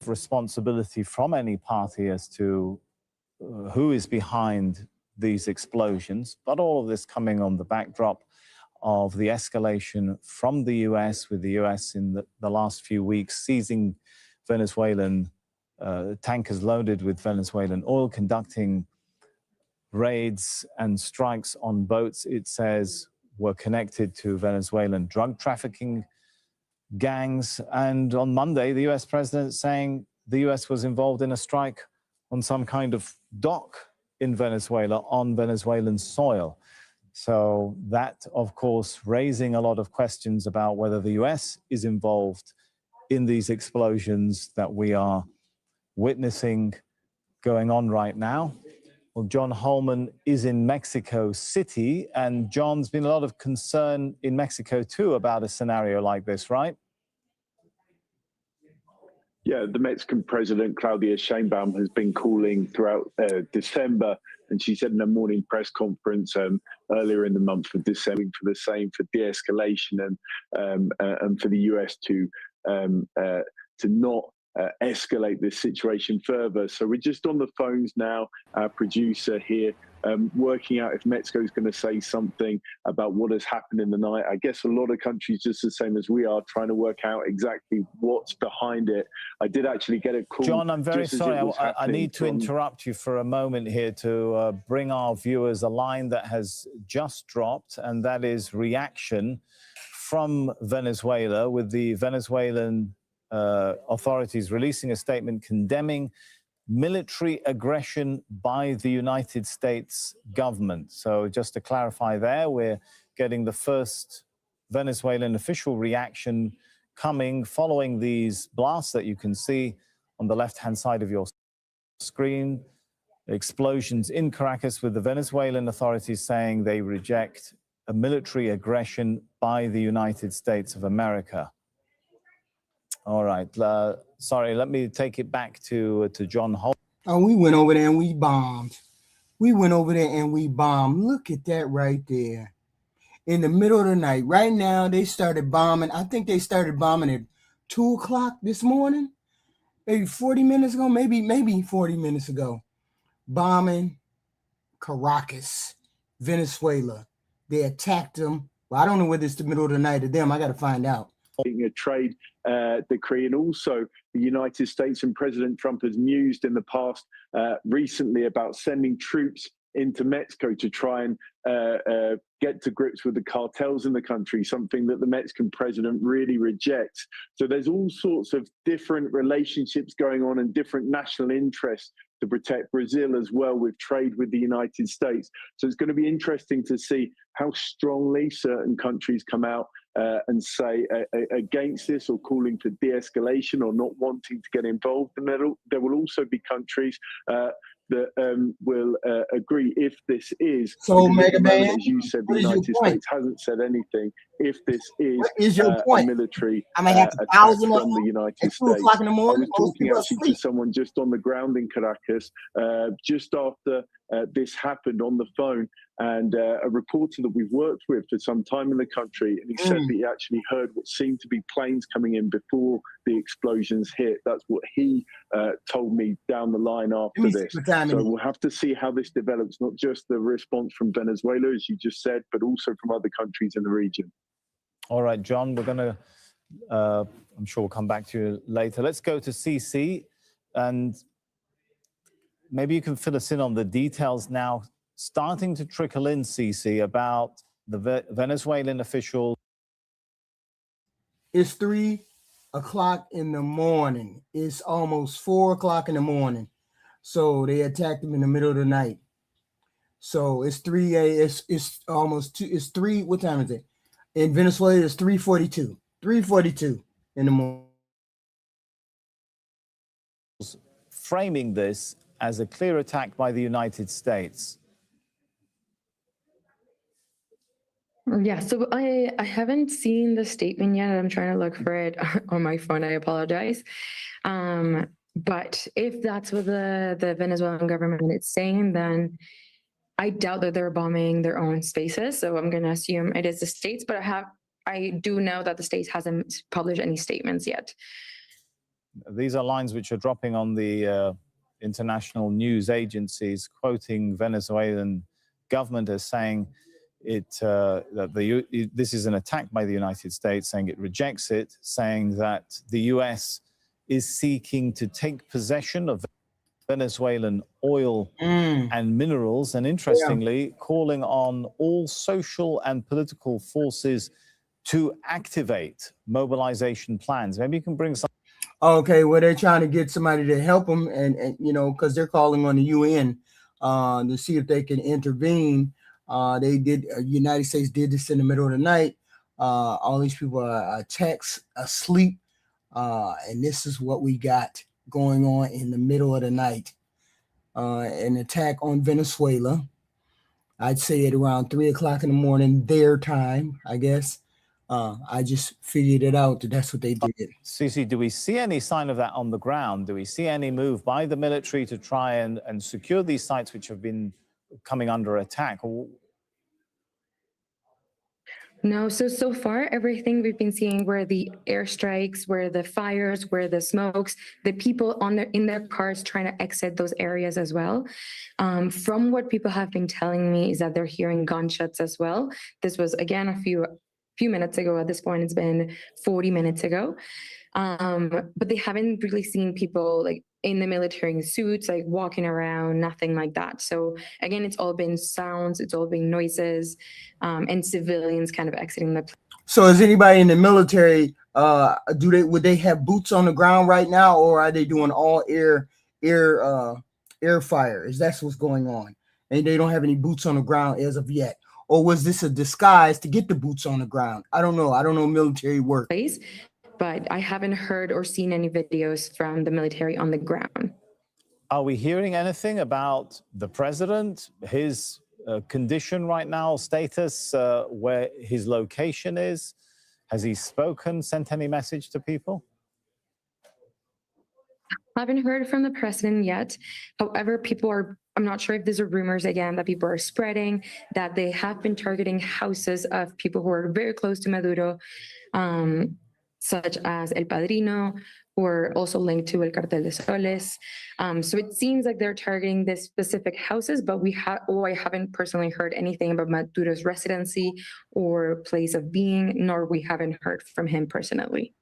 responsibility from any party as to who is behind these explosions, but all of this coming on the backdrop of the escalation from the US, with the US in the last few weeks seizing Venezuelan tankers loaded with Venezuelan oil, conducting raids and strikes on boats it says were connected to Venezuelan drug trafficking gangs. And on Monday, the US president saying the US was involved in a strike on some kind of dock in Venezuela on Venezuelan soil. So that, of course, raising a lot of questions about whether the US is involved in these explosions that we are witnessing going on right now. Well, John Holman is in Mexico City, and John's been a lot of concern in Mexico too about a scenario like this, right? Yeah, the Mexican president, Claudia Sheinbaum, has been calling throughout December, and she said in a morning press conference earlier in the month of December for the same, for de-escalation and for the US to not escalate this situation further. So we're just on the phones now, our producer here, working out if Mexico is going to say something about what has happened in the night. I guess a lot of countries, just the same as we are, trying to work out exactly what's behind it. I did actually get a call. John, I'm very sorry. I need to interrupt you for a moment here to bring our viewers a line that has just dropped, and that is reaction from Venezuela, with the Venezuelan authorities releasing a statement condemning military aggression by the United States government. So just to clarify there, we're getting the first Venezuelan official reaction coming following these blasts that you can see on the left-hand side of your screen. Explosions in Caracas, with the Venezuelan authorities saying they reject a military aggression by the United States of America. All right. Sorry, let me take it back to John Holt. Oh, we went over there and we bombed. We went over there and we bombed. Look at that right there. In the middle of the night. Right now, they started bombing. I think they started bombing at 2 o'clock this morning. Maybe 40 minutes ago. Maybe 40 minutes ago. Bombing Caracas, Venezuela. They attacked them. Well, I don't know whether it's the middle of the night to them. I got to find out. A trade decree, and also the United States and President Trump has mused in the past recently about sending troops into Mexico to try and get to grips with the cartels in the country, something that the Mexican president really rejects. So there's all sorts of different relationships going on and different national interests to protect Brazil as well, with trade with the United States. So it's going to be interesting to see how strongly certain countries come out and say against this, or calling for de-escalation, or not wanting to get involved. And there will also be countries that will agree if this is. So, Mega Man, as you said, the United States hasn't said anything. If this is your point? A military I may have to attack from the United States. 2 o'clock in the morning, I was talking actually to someone just on the ground in Caracas just after this happened on the phone, and a reporter that we've worked with for some time in the country, and he said that he actually heard what seemed to be planes coming in before the explosions hit. That's what he told me down the line after this. So we'll have to see how this develops, not just the response from Venezuela, as you just said, but also from other countries in the region. All right, John, we're going to, I'm sure we'll come back to you later. Let's go to CC, and maybe you can fill us in on the details now, starting to trickle in, CC, about the Venezuelan official. It's 3 o'clock in the morning. It's almost 4 o'clock in the morning. So they attacked them in the middle of the night. So it's 3 it's almost 2, it's 3, what time is it? In Venezuela, it's 3:42. 3:42 in the morning. Framing this as a clear attack by the United States. Yeah, so I haven't seen the statement yet. I'm trying to look for it on my phone. I apologize. But if that's what the Venezuelan government is saying, then I doubt that they're bombing their own spaces. So I'm going to assume it is the States, but I do know that the States hasn't published any statements yet. These are lines which are dropping on the international news agencies, quoting Venezuelan government as saying that this is an attack by the United States, saying it rejects it, saying that the US is seeking to take possession of Venezuelan oil and minerals, and interestingly, calling on all social and political forces to activate mobilization plans. Maybe you can bring some. Okay, well, they're trying to get somebody to help them, and you know, because they're calling on the UN to see if they can intervene. They did. United States did this in the middle of the night. All these people are asleep, and this is what we got going on in the middle of the night. An attack on Venezuela. I'd say at around 3 o'clock in the morning, their time, I guess. I just figured it out that that's what they did. Cece, do we see any sign of that on the ground? Do we see any move by the military to try and secure these sites which have been coming under attack? No, so far, everything we've been seeing were the airstrikes, were the fires, were the smokes, the people in their cars trying to exit those areas as well. From what people have been telling me is that they're hearing gunshots as well. This was, again, a few minutes ago. At this point, it's been 40 minutes ago. But they haven't really seen people like in the military suits, like walking around, nothing like that. So again, it's all been sounds, it's all been noises, and civilians kind of exiting the place. So is anybody in the military, would they have boots on the ground right now, or are they doing all air fire? Is that what's going on? And they don't have any boots on the ground as of yet. Or was this a disguise to get the boots on the ground? I don't know. I don't know military work. But I haven't heard or seen any videos from the military on the ground. Are we hearing anything about the president, his condition right now, status, where his location is? Has he spoken, sent any message to people? I haven't heard from the president yet. However, I'm not sure if these are rumors again that people are spreading, that they have been targeting houses of people who are very close to Maduro, such as El Padrino, who are also linked to El Cartel de Soles. So it seems like they're targeting this specific houses, but I haven't personally heard anything about Maduro's residency or place of being, nor we haven't heard from him personally.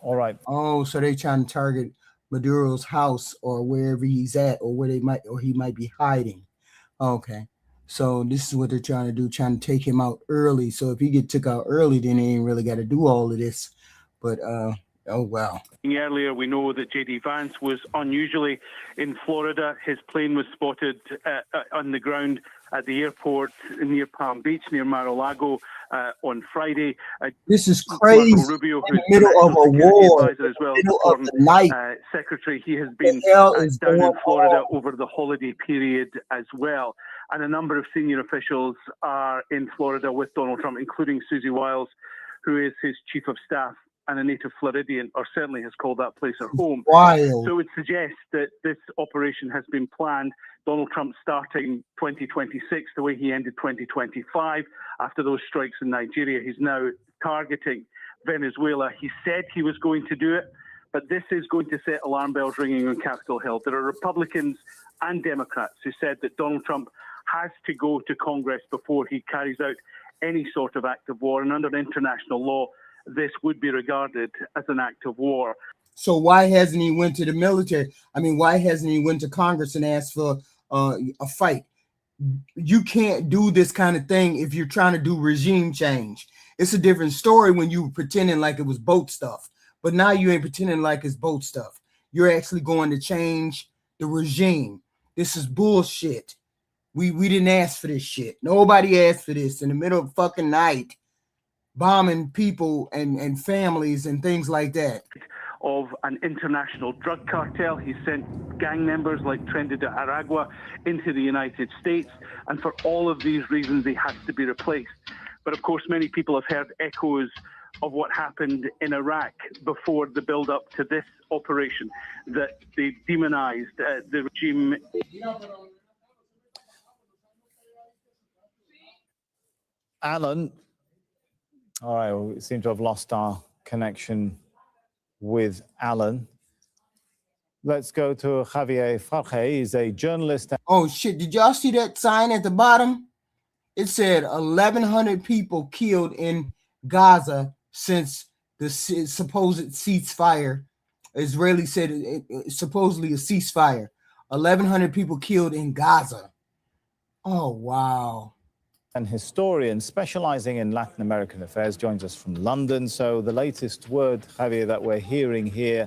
All right. Oh, so they're trying to target Maduro's house or wherever he's at, or where he might be hiding. Okay. So this is what they're trying to do, trying to take him out early. So if he get took out early, then they ain't really got to do all of this. But oh wow. Earlier, we know that J.D. Vance was unusually in Florida. His plane was spotted on the ground at the airport near Palm Beach, near Mar-a-Lago, on Friday. This is crazy. Marco Rubio, who's in the middle of a war, as well, middle of the night. Secretary, he has been down in Florida over the holiday period as well. And a number of senior officials are in Florida with Donald Trump, including Susie Wiles, who is his chief of staff and a native Floridian, or certainly has called that place her home. Wild. So it would suggest that this operation has been planned. Donald Trump starting 2026 the way he ended 2025 after those strikes in Nigeria. He's now targeting Venezuela. He said he was going to do it, but this is going to set alarm bells ringing on Capitol Hill. There are Republicans and Democrats who said that Donald Trump has to go to Congress before he carries out any sort of act of war. And under international law, this would be regarded as an act of war. So why hasn't he went to the military? I mean, why hasn't he went to Congress and asked for a fight? You can't do this kind of thing if you're trying to do regime change. It's a different story when you were pretending like it was boat stuff. But now you ain't pretending like it's boat stuff. You're actually going to change the regime. This is bullshit. We didn't ask for this shit. Nobody asked for this in the middle of fucking night. Bombing people and families and things like that. Of an international drug cartel. He sent gang members like Trinidad de Aragua into the United States. And for all of these reasons, he has to be replaced. But of course, many people have heard echoes of what happened in Iraq before the build-up to this operation, that they demonized the regime. Alan, all right, well, we seem to have lost our connection with Alan. Let's go to Javier Farge. He's a journalist. Oh shit, did y'all see that sign at the bottom? It said 1,100 people killed in Gaza since the supposed ceasefire. Israeli said it's supposedly a ceasefire. 1,100 people killed in Gaza. Oh, wow. An historian specializing in Latin American affairs joins us from London. So the latest word, Javier, that we're hearing here,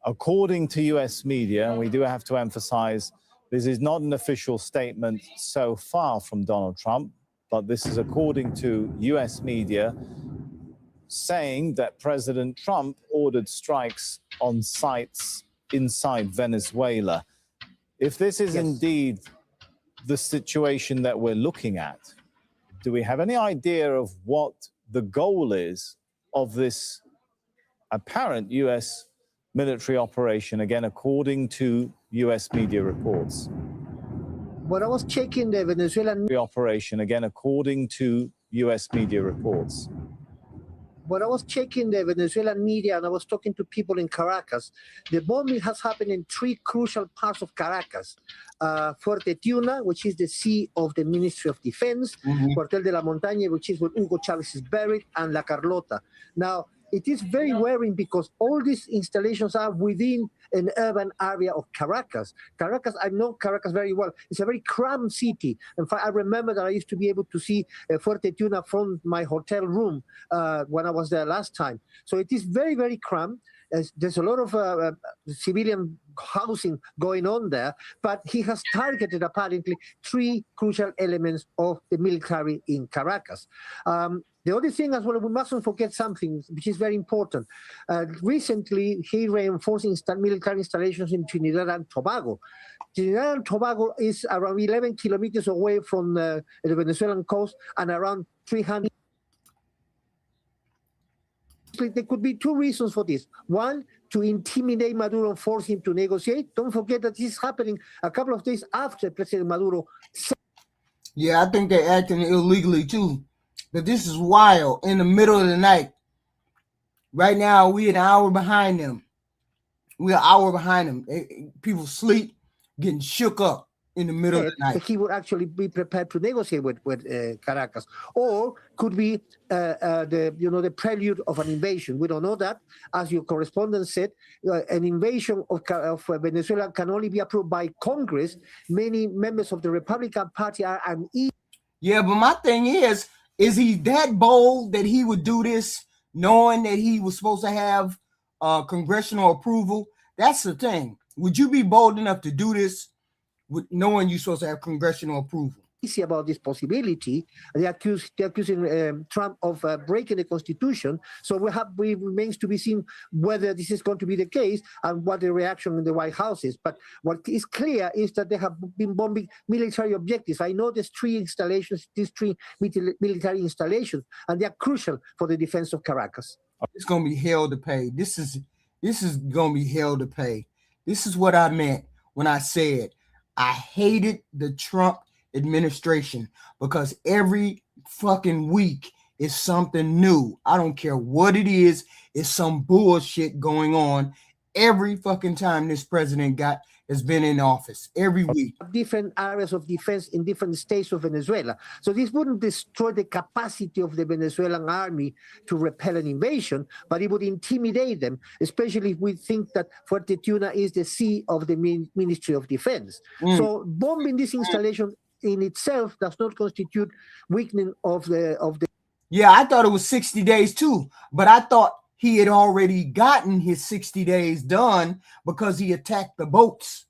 according to US media, and we do have to emphasize, this is not an official statement so far from Donald Trump, but this is according to US media saying that President Trump ordered strikes on sites inside Venezuela. If this is indeed the situation that we're looking at, do we have any idea of what the goal is of this apparent US military operation, again, according to US media reports? When I was checking the Venezuelan operation, again, according to US media reports. When I was checking the Venezuelan media and I was talking to people in Caracas, the bombing has happened in three crucial parts of Caracas. Fuerte Tiuna, which is the seat of the Ministry of Defense, Cuartel de la Montaña, which is where Hugo Chavez is buried, and La Carlota. Now, it is very worrying because all these installations are within an urban area of Caracas. Caracas, I know Caracas very well. It's a very cramped city. In fact, I remember that I used to be able to see Fuerte Tiuna from my hotel room when I was there last time. So it is very, very cramped. There's a lot of civilian housing going on there, but he has targeted apparently three crucial elements of the military in Caracas. The other thing as well, we mustn't forget something which is very important. Recently, he reinforced military installations in Trinidad and Tobago. Trinidad and Tobago is around 11 kilometers away from the Venezuelan coast and around 300. There could be two reasons for this. One, to intimidate Maduro and force him to negotiate. Don't forget that this is happening a couple of days after President Maduro. Yeah, I think they're acting illegally too. But this is wild. In the middle of the night. Right now, we're an hour behind them. We're an hour behind them. People sleep, getting shook up in the middle of the night. He would actually be prepared to negotiate with Caracas, or could be the prelude of an invasion. We don't know that. As your correspondent said, an invasion of Venezuela can only be approved by Congress. Many members of the Republican Party are uneasy. Yeah, but my thing is he that bold that he would do this, knowing that he was supposed to have congressional approval? That's the thing. Would you be bold enough to do this with knowing you're supposed to have congressional approval? About this possibility, they're accusing Trump of breaking the Constitution. So we remains to be seen whether this is going to be the case and what the reaction in the White House is. But what is clear is that they have been bombing military objectives. I know there's three military installations, and they are crucial for the defense of Caracas. It's going to be hell to pay. This is going to be hell to pay. This is what I meant when I said I hated the Trump administration, because every fucking week is something new. I don't care what it is. It's some bullshit going on every fucking time this president has been in office, every week. Different areas of defense in different states of Venezuela. So this wouldn't destroy the capacity of the Venezuelan army to repel an invasion, but it would intimidate them, especially if we think that Fuerte Tiuna is the seat of the Ministry of Defense. So bombing this installation in itself does not constitute weakening of the. Yeah, I thought it was 60 days too, but I thought he had already gotten his 60 days done because he attacked the boats.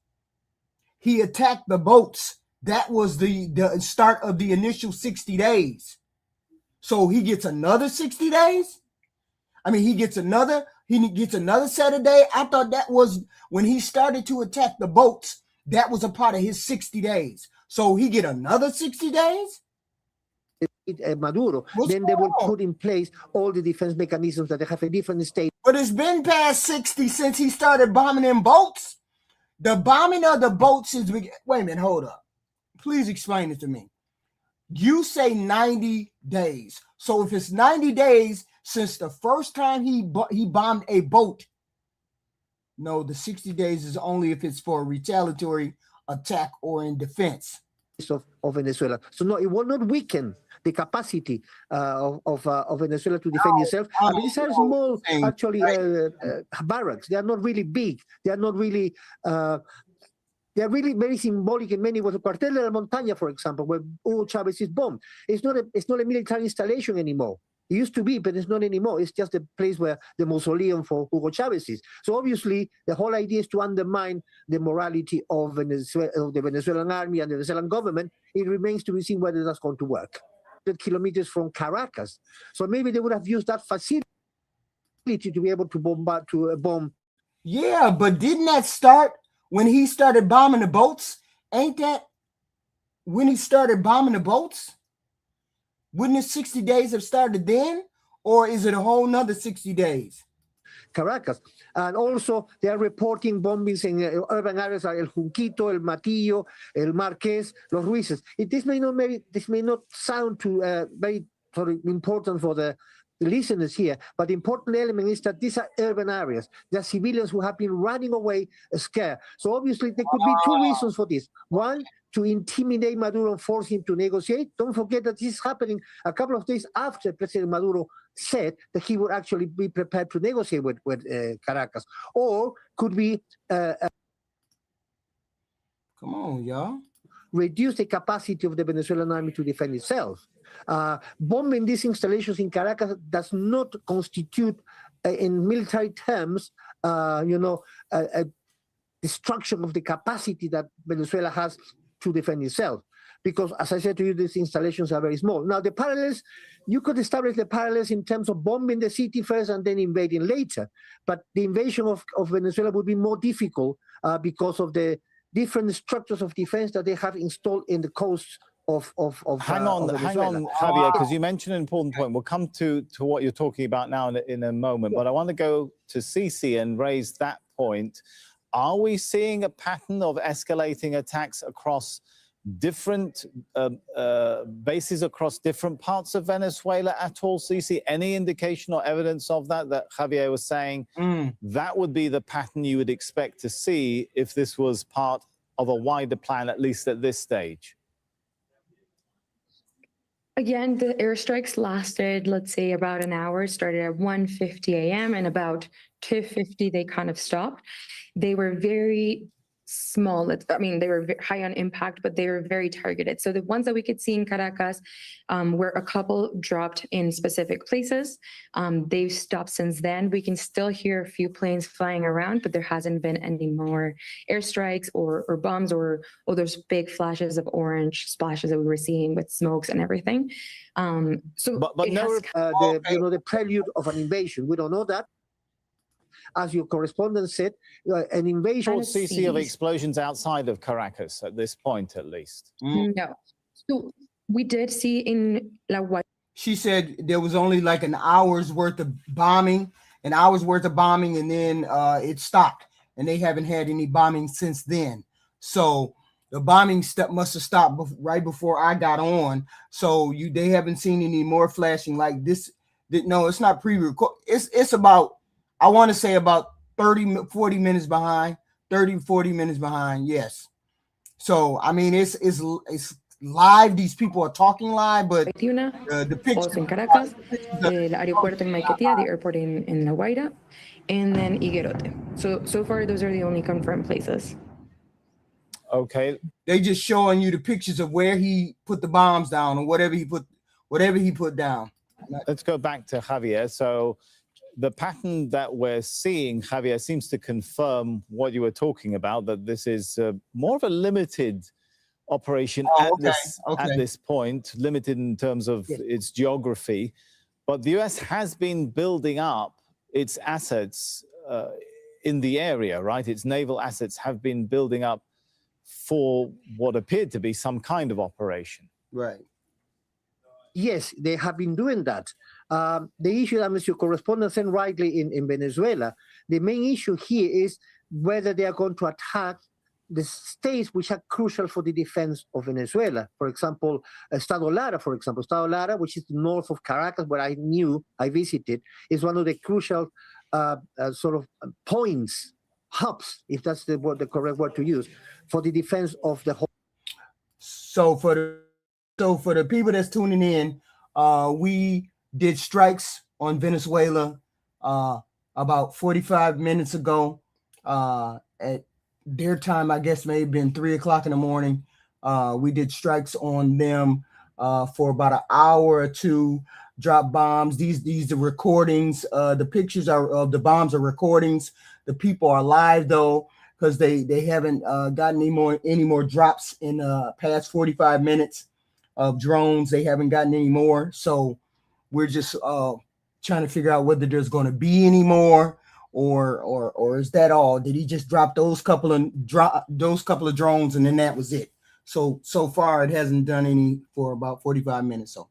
He attacked the boats. That was the start of the initial 60 days. So he gets another 60 days? I mean, he gets another set of days. I thought that was when he started to attack the boats. That was a part of his 60 days. So he get another 60 days? Maduro. Then they will put in place all the defense mechanisms that they have in different states. But it's been past 60 since he started bombing them boats. The bombing of the boats is... Wait a minute, hold up. Please explain it to me. You say 90 days. So if it's 90 days since the first time he bombed a boat No, the 60 days is only if it's for a retaliatory attack or in defense. Of Venezuela. So no, it will not weaken the capacity of Venezuela to defend itself. I mean, these are small, actually, barracks. They are not really big. They are not really. They are really very symbolic in many ways. Cuartel de la Montaña, for example, where Hugo Chavez is bombed, it's not a military installation anymore. It used to be, but it's not anymore. It's just a place where the mausoleum for Hugo Chavez is. So obviously, the whole idea is to undermine the morality of the Venezuelan army and the Venezuelan government. It remains to be seen whether that's going to work. 100 kilometers from Caracas. So maybe they would have used that facility to be able to bomb. Yeah, but didn't that start when he started bombing the boats? Ain't that when he started bombing the boats? Wouldn't the 60 days have started then? Or is it a whole nother 60 days? Caracas. And also they are reporting bombings in urban areas like El Junquito, El Matillo, El Marqués, Los Ruices. This may not sound too very sort of important for the listeners here, but the important element is that these are urban areas. There are civilians who have been running away scared. So obviously there could be two reasons for this. One, to intimidate Maduro and force him to negotiate. Don't forget that this is happening a couple of days after President Maduro said that he would actually be prepared to negotiate with Caracas. Or could be come on, y'all. Reduce the capacity of the Venezuelan army to defend itself. Bombing these installations in Caracas does not constitute, in military terms, a destruction of the capacity that Venezuela has to defend itself. Because, as I said to you, these installations are very small. Now, the parallels, you could establish the parallels in terms of bombing the city first and then invading later. But the invasion of Venezuela would be more difficult because of the different structures of defense that they have installed in the coast of hang on, Javier, because you mentioned an important point. We'll come to what you're talking about now in a moment, but I want to go to Cici and raise that point. Are we seeing a pattern of escalating attacks across different bases across different parts of Venezuela at all, Cici? Any indication or evidence of that Javier was saying that would be the pattern you would expect to see if this was part of a wider plan, at least at this stage? Again, the airstrikes lasted, let's say, about an hour, started at 1:50 a.m. and about 2:50 they kind of stopped. They were very small. I mean, they were high on impact, but they were very targeted. So the ones that we could see in Caracas were a couple dropped in specific places. They've stopped since then. We can still hear a few planes flying around, but there hasn't been any more airstrikes or bombs or those big flashes of orange splashes that we were seeing with smokes and everything. So, but no, the prelude of an invasion. We don't know that. As your correspondent said, an invasion. CC of explosions outside of Caracas at this point, at least. No. So we did see in La Guaira. She said there was only like an hour's worth of bombing, and then it stopped, and they haven't had any bombing since then. So the bombing must have stopped right before I got on. So they haven't seen any more flashing like this. No, it's not pre-record. It's about, I want to say about 40 minutes behind, yes. So, I mean, it's live. These people are talking live, but the picture. In Caracas, el aeropuerto en Maiquetía, the airport in La Guaira, and then Higuerote. So far, those are the only confirmed places. Okay. They just showing you the pictures of where he put the bombs down or whatever he put down. Let's go back to Javier. So the pattern that we're seeing, Javier, seems to confirm what you were talking about, that this is more of a limited operation at this point, limited in terms of its geography. But the US has been building up its assets in the area, right? Its naval assets have been building up for what appeared to be some kind of operation. Right. Yes, they have been doing that. The issue, as your correspondent said rightly in Venezuela, the main issue here is whether they are going to attack the states which are crucial for the defense of Venezuela. For example, Estado Lara, which is north of Caracas, where I visited, is one of the crucial sort of points, hubs, if that's the correct word to use, for the defense of the whole. So for the people that's tuning in, we did strikes on Venezuela about 45 minutes ago. At their time, I guess maybe been 3 o'clock in the morning. We did strikes on them for about an hour or two. Drop bombs. These are recordings. The pictures of the bombs are recordings. The people are live though, because they haven't gotten any more drops in past 45 minutes of drones. They haven't gotten any more. So we're just trying to figure out whether there's going to be any more, or is that all? Did he just drop those couple of drones and then that was it? So far it hasn't done any for about 45 minutes. So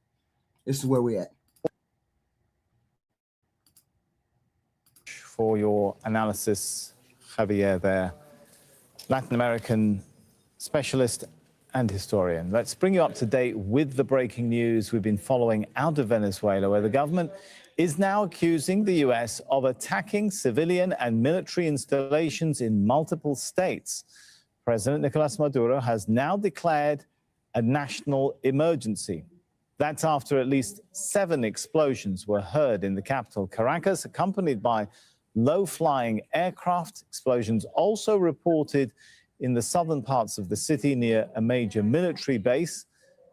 this is where we're at. For your analysis, Javier there, Latin American specialist and historian. Let's bring you up to date with the breaking news we've been following out of Venezuela, where the government is now accusing the U.S. of attacking civilian and military installations in multiple states. President Nicolas Maduro has now declared a national emergency. That's after at least 7 explosions were heard in the capital, Caracas, accompanied by low-flying aircraft. Explosions also reported in the southern parts of the city near a major military base.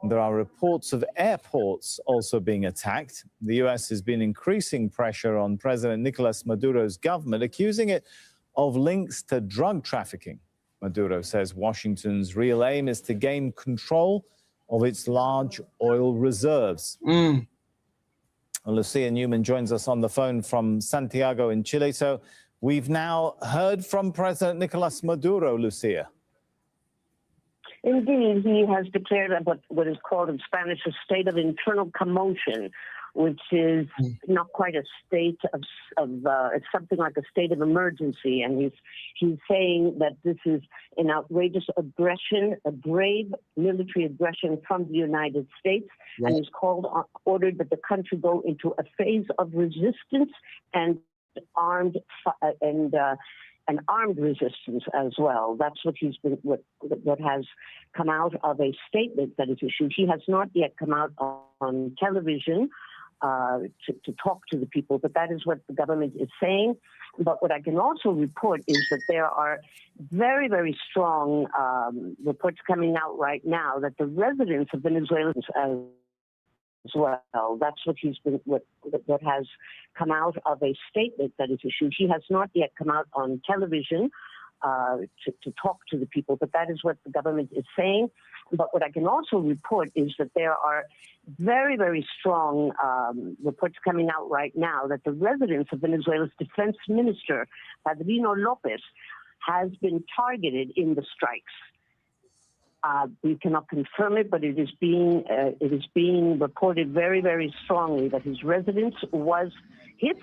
There are reports of airports also being attacked. The U.S. has been increasing pressure on President Nicolas Maduro's government, accusing it of links to drug trafficking. Maduro says Washington's real aim is to gain control of its large oil reserves. Lucia Newman joins us on the phone from Santiago in Chile. So we've now heard from President Nicolas Maduro, Lucia. Indeed, he has declared what is called in Spanish a state of internal commotion, which is not quite a state of it's something like a state of emergency. And he's saying that this is an outrageous aggression, a grave military aggression from the United States, and he's ordered that the country go into a phase of resistance and armed resistance as well. That's what what has come out of a statement that is issued. He has not yet come out on television to talk to the people, but that is what the government is saying. But what I can also report is that there are very, very strong reports coming out right now that the residents of Venezuela as well. That's what has come out of a statement that is issued. He has not yet come out on television to talk to the people, but that is what the government is saying. But what I can also report is that there are very, very strong reports coming out right now that the residence of Venezuela's defense minister, Padrino Lopez, has been targeted in the strikes. We cannot confirm it, but it is being reported very, very strongly that his residence was hit.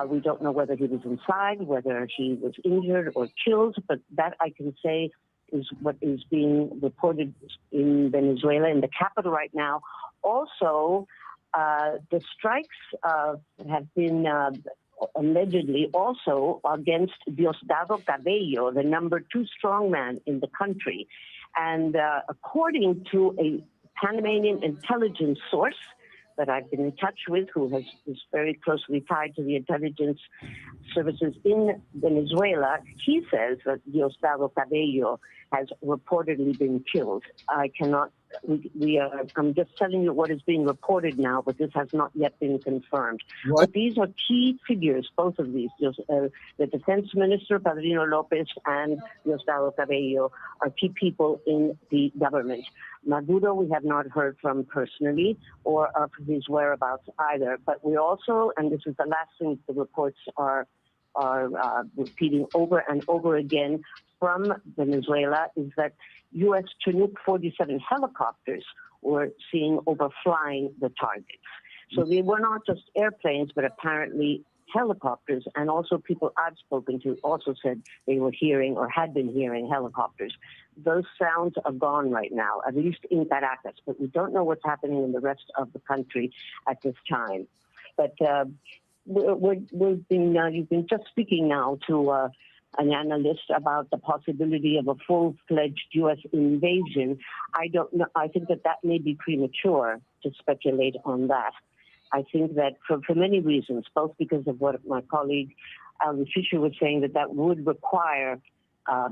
We don't know whether he was inside, whether he was injured or killed, but that I can say is what is being reported in Venezuela, in the capital right now. Also, the strikes have been allegedly also against Diosdado Cabello, the number 2 strongman in the country. And according to a Panamanian intelligence source that I've been in touch with, who is very closely tied to the intelligence services in Venezuela, he says that Diosdado Cabello has reportedly been killed. I cannot, I'm just telling you what is being reported now, but this has not yet been confirmed. What? But these are key figures, both of these. The defense minister, Padrino Lopez, and Diosdado Cabello are key people in the government. Maduro, we have not heard from personally or of his whereabouts either. But we also, and this is the last thing the reports are repeating over and over again from Venezuela, is that U.S. Chinook 47 helicopters were seen overflying the targets. So they were not just airplanes, but apparently helicopters, and also people I've spoken to also said they were hearing or had been hearing helicopters. Those sounds are gone right now, at least in Caracas, but we don't know what's happening in the rest of the country at this time. But you've been just speaking now to an analyst about the possibility of a full-fledged U.S. invasion. I don't know. I think that may be premature to speculate on that. I think that for many reasons, both because of what my colleague Alan Fisher was saying, that would require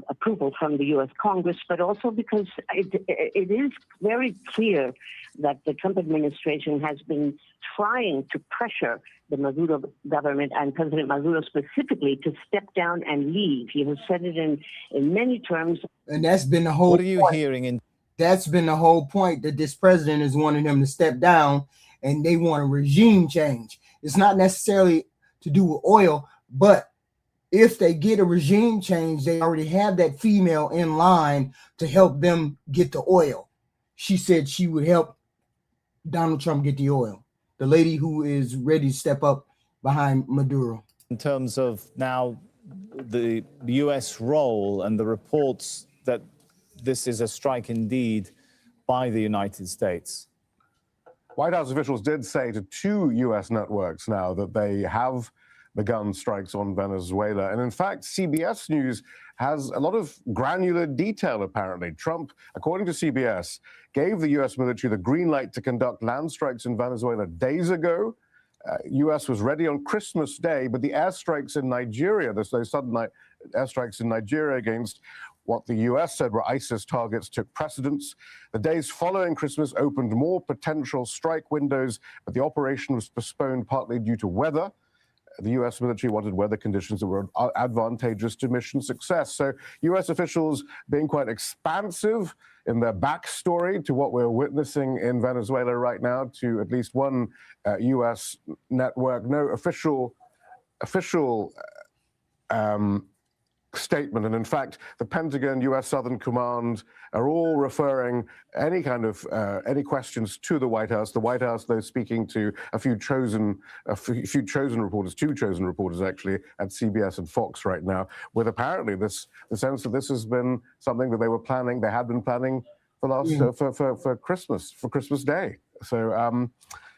approval from the U.S. Congress, but also because it is very clear that the Trump administration has been trying to pressure the Maduro government and President Maduro specifically to step down and leave. He has said it in many terms. And that's been the whole What are you point. hearing? That's been the whole point, that this president is wanting him to step down, and they want a regime change. It's not necessarily to do with oil, but if they get a regime change, they already have that female in line to help them get the oil. She said she would help Donald Trump get the oil. The lady who is ready to step up behind Maduro. In terms of now the U.S. role and the reports that this is a strike indeed by the United States. White House officials did say to 2 U.S. networks now that they have begun strikes on Venezuela. And in fact, CBS News has a lot of granular detail, apparently. Trump, according to CBS, gave the U.S. military the green light to conduct land strikes in Venezuela days ago. U.S. was ready on Christmas Day, but the airstrikes in Nigeria, those sudden airstrikes in Nigeria against what the U.S. said were ISIS targets, took precedence. The days following Christmas opened more potential strike windows, but the operation was postponed partly due to weather. The U.S. military wanted weather conditions that were advantageous to mission success. So U.S. officials being quite expansive in their backstory to what we're witnessing in Venezuela right now, to at least one U.S. network. No official statement. And in fact, the Pentagon, U.S. Southern Command are all referring any kind of any questions to the White House. The White House, though, speaking to a few chosen reporters, 2 chosen reporters actually at CBS and Fox right now, with apparently the sense that this has been something that they were planning. They had been planning for last for Christmas Day. So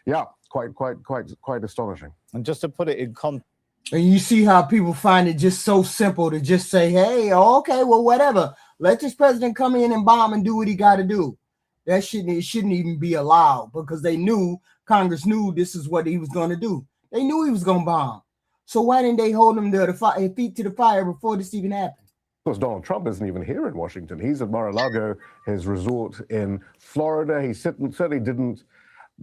yeah, quite astonishing. And just to put it in context. And you see how people find it just so simple to just say, hey, okay, well, whatever. Let this president come in and bomb and do what he got to do. It shouldn't even be allowed, because Congress knew this is what he was going to do. They knew he was going to bomb. So why didn't they hold him to the feet to the fire before this even happened? Of course, Donald Trump isn't even here in Washington. He's at Mar-a-Lago, his resort in Florida. He certainly didn't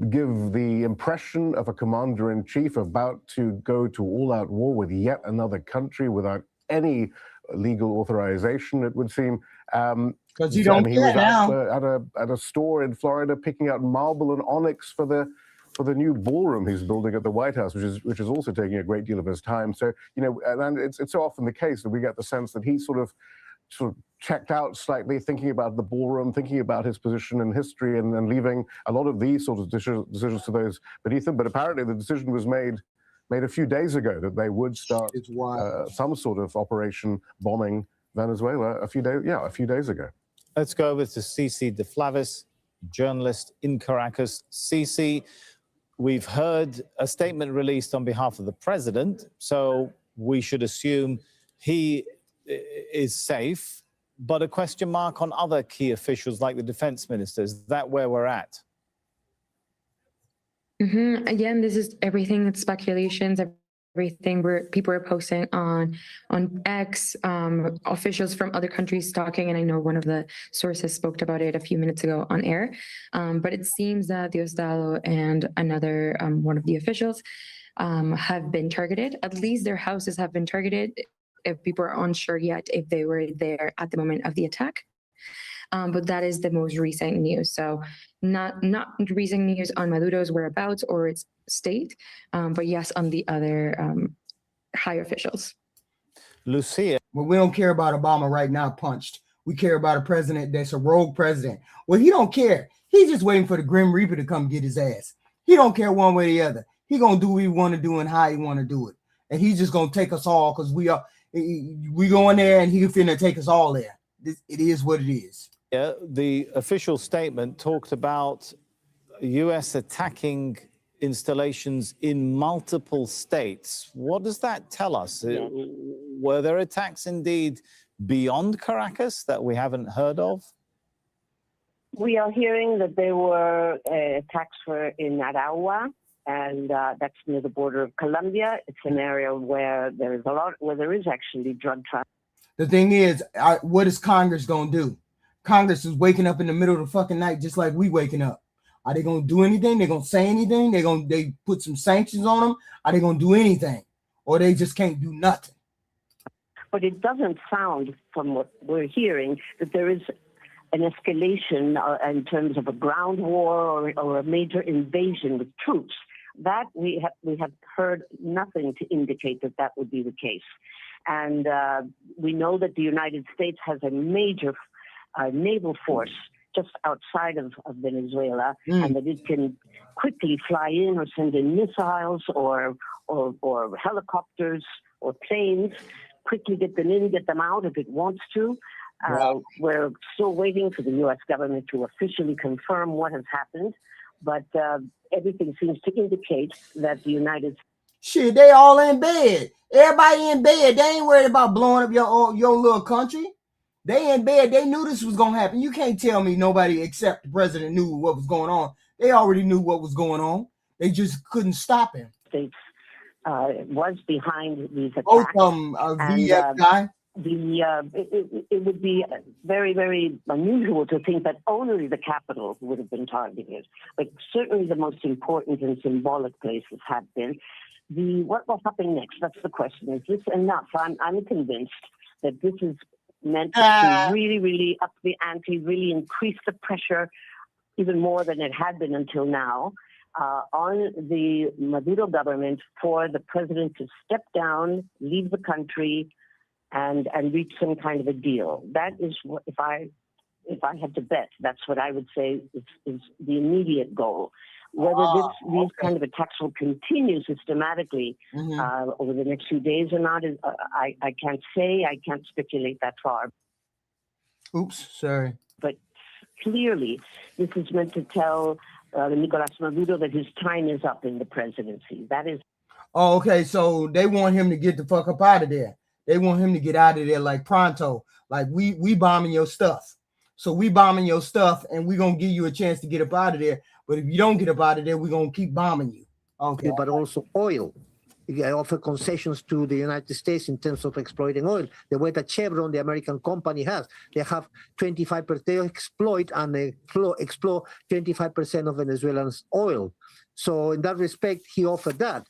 give the impression of a commander-in-chief about to go to all-out war with yet another country without any legal authorization, it would seem. Because you don't he care was now. at a store in Florida picking out marble and onyx for the new ballroom he's building at the White House, which is also taking a great deal of his time. So, you know, and it's so often the case that we get the sense that he sort of checked out slightly, thinking about the ballroom, thinking about his position in history, and leaving a lot of these sort of decisions to those beneath him. But apparently the decision was made a few days ago that they would start some sort of operation bombing Venezuela a few days ago. Let's go over to Cici de Flavis, journalist in Caracas. Cici, we've heard a statement released on behalf of the president, so we should assume he is safe, but a question mark on other key officials like the defense minister. Is that where we're at? Again, this is everything. It's speculations. Everything where people are posting on X, officials from other countries talking, and I know one of the sources spoke about it a few minutes ago on air. But it seems that Diosdado and another one of the officials have been targeted. At least their houses have been targeted. If people are unsure yet if they were there at the moment of the attack. But that is the most recent news. So not recent news on Maduro's whereabouts or its state, but yes, on the other high officials. Lucia. Well, we don't care about Obama right now punched. We care about a president that's a rogue president. Well, he don't care. He's just waiting for the Grim Reaper to come get his ass. He don't care one way or the other. He gonna do what he want to do and how he want to do it. And he's just gonna take us all because we go in there and he finna take us all there. It is what it is. Yeah, the official statement talked about U.S. attacking installations in multiple states. What does that tell us? were there attacks indeed beyond Caracas that we haven't heard of? We are hearing that there were attacks in Aragua, and that's near the border of Colombia. It's an area where there is actually drug trafficking. The thing is, what is Congress going to do? Congress is waking up in the middle of the fucking night just like we waking up. Are they going to do anything? They going to say anything? They put some sanctions on them? Are they going to do anything? Or they just can't do nothing? But it doesn't sound, from what we're hearing, that there is an escalation in terms of a ground war or a major invasion with troops. That we have heard nothing to indicate that would be the case. And we know that the United States has a major naval force just outside of Venezuela, and that it can quickly fly in or send in missiles or helicopters or planes, quickly get them in, get them out if it wants to. We're still waiting for the U.S. government to officially confirm what has happened, but everything seems to indicate that the United States. Shit, they all in bed. Everybody in bed. They ain't worried about blowing up your little country. They in bed. They knew this was going to happen. You can't tell me nobody except the president knew what was going on. They already knew what was going on. They just couldn't stop him. States was behind these attacks. Both of them, VF guy. It would be very, very unusual to think that only the capital would have been targeted, but certainly the most important and symbolic places have been. What will happen next? That's the question. Is this enough? I'm convinced that this is meant to really, really up the ante, really increase the pressure even more than it had been until now on the Maduro government for the president to step down, leave the country, and reach some kind of a deal. That is what, if I had to bet, that's what I would say is the immediate goal. Whether these kind of attacks will continue systematically over the next few days or not, I can't say. I can't speculate that far. Oops, sorry. But clearly, this is meant to tell Nicolás Maduro that his time is up in the presidency. That is. Oh, okay. So they want him to get the fuck up out of there. They want him to get out of there like pronto. Like we bombing your stuff. So we bombing your stuff, and we're gonna give you a chance to get up out of there. But if you don't get up out of there, we're gonna keep bombing you. Okay. But also oil. They offer concessions to the United States in terms of exploiting oil. The way that Chevron, the American company, has. They have 25%. They exploit and they explore 25% of Venezuelans' oil. So in that respect, he offered that.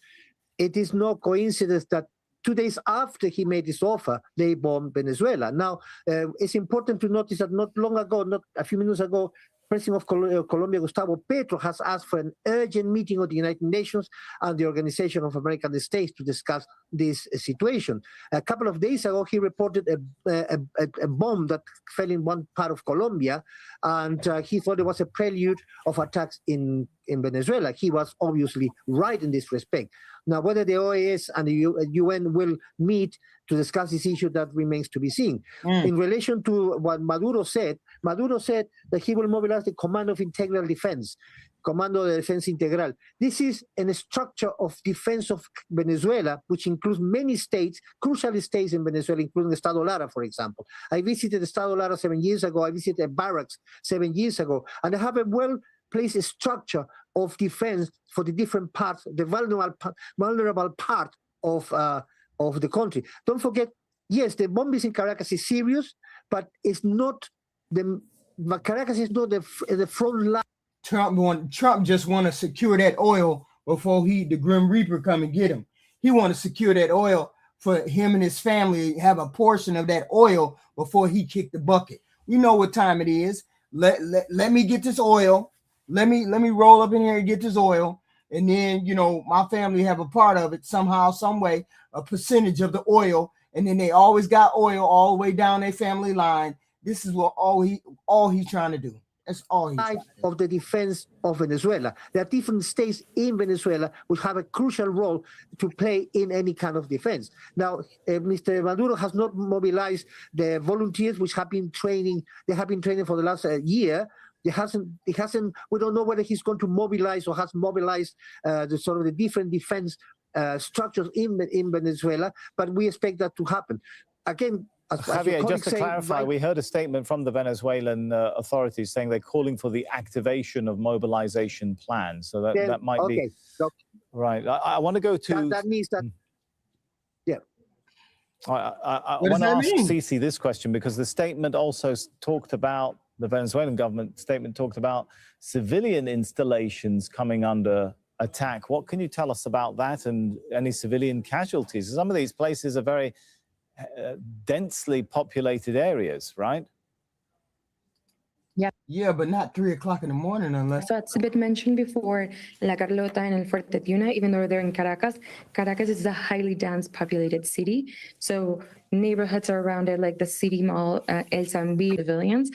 It is no coincidence that 2 days after he made this offer, they bombed Venezuela. Now, it's important to notice that not long ago, not a few minutes ago, President of Colombia, Gustavo Petro, has asked for an urgent meeting of the United Nations and the Organization of American States to discuss this situation. A couple of days ago, he reported a bomb that fell in one part of Colombia, and he thought it was a prelude of attacks in Venezuela. He was obviously right in this respect. Now, whether the OAS and the UN will meet to discuss this issue, that remains to be seen. In relation to what Maduro said that he will mobilize the Command of Integral Defense, Comando de Defensa Integral. This is a structure of defense of Venezuela, which includes many states, crucial states in Venezuela, including Estado Lara, for example. I visited Estado Lara 7 years ago. I visited barracks 7 years ago, and they have a well-placed structure of defense for the different parts, the vulnerable part of the country. Don't forget, yes, the bombings in Caracas is serious, but it's not Caracas is not the front line. Trump just want to secure that oil before the Grim Reaper come and get him. He want to secure that oil for him and his family, have a portion of that oil before he kick the bucket. We know what time it is. Let me get this oil. Let me roll up in here and get this oil. And then, my family have a part of it somehow, some way, a percentage of the oil. And then they always got oil all the way down their family line. This is what all he's trying to do. That's all he's trying to do. Of the defense of Venezuela. There are different states in Venezuela which have a crucial role to play in any kind of defense. Now, Mr. Maduro has not mobilized the volunteers which have been training. They have been training for the last year. He hasn't. We don't know whether he's going to mobilize or has mobilized the different defense structures in Venezuela, but we expect that to happen. Again, Javier, just to clarify, we heard a statement from the Venezuelan authorities saying they're calling for the activation of mobilization plans. So that might be... Right. I want to go to... That means that... Yeah. I want to ask Cici this question, because the statement also talked about, the Venezuelan government statement talked about civilian installations coming under attack. What can you tell us about that and any civilian casualties? Some of these places are very densely populated areas, right? Yeah, but not 3 o'clock in the morning unless... So it's been mentioned before, La Carlota and El Fuerte Tiuna, even though they're in Caracas. Caracas is a highly dense populated city. So neighborhoods are around it, like the city mall, El Zambi, civilians.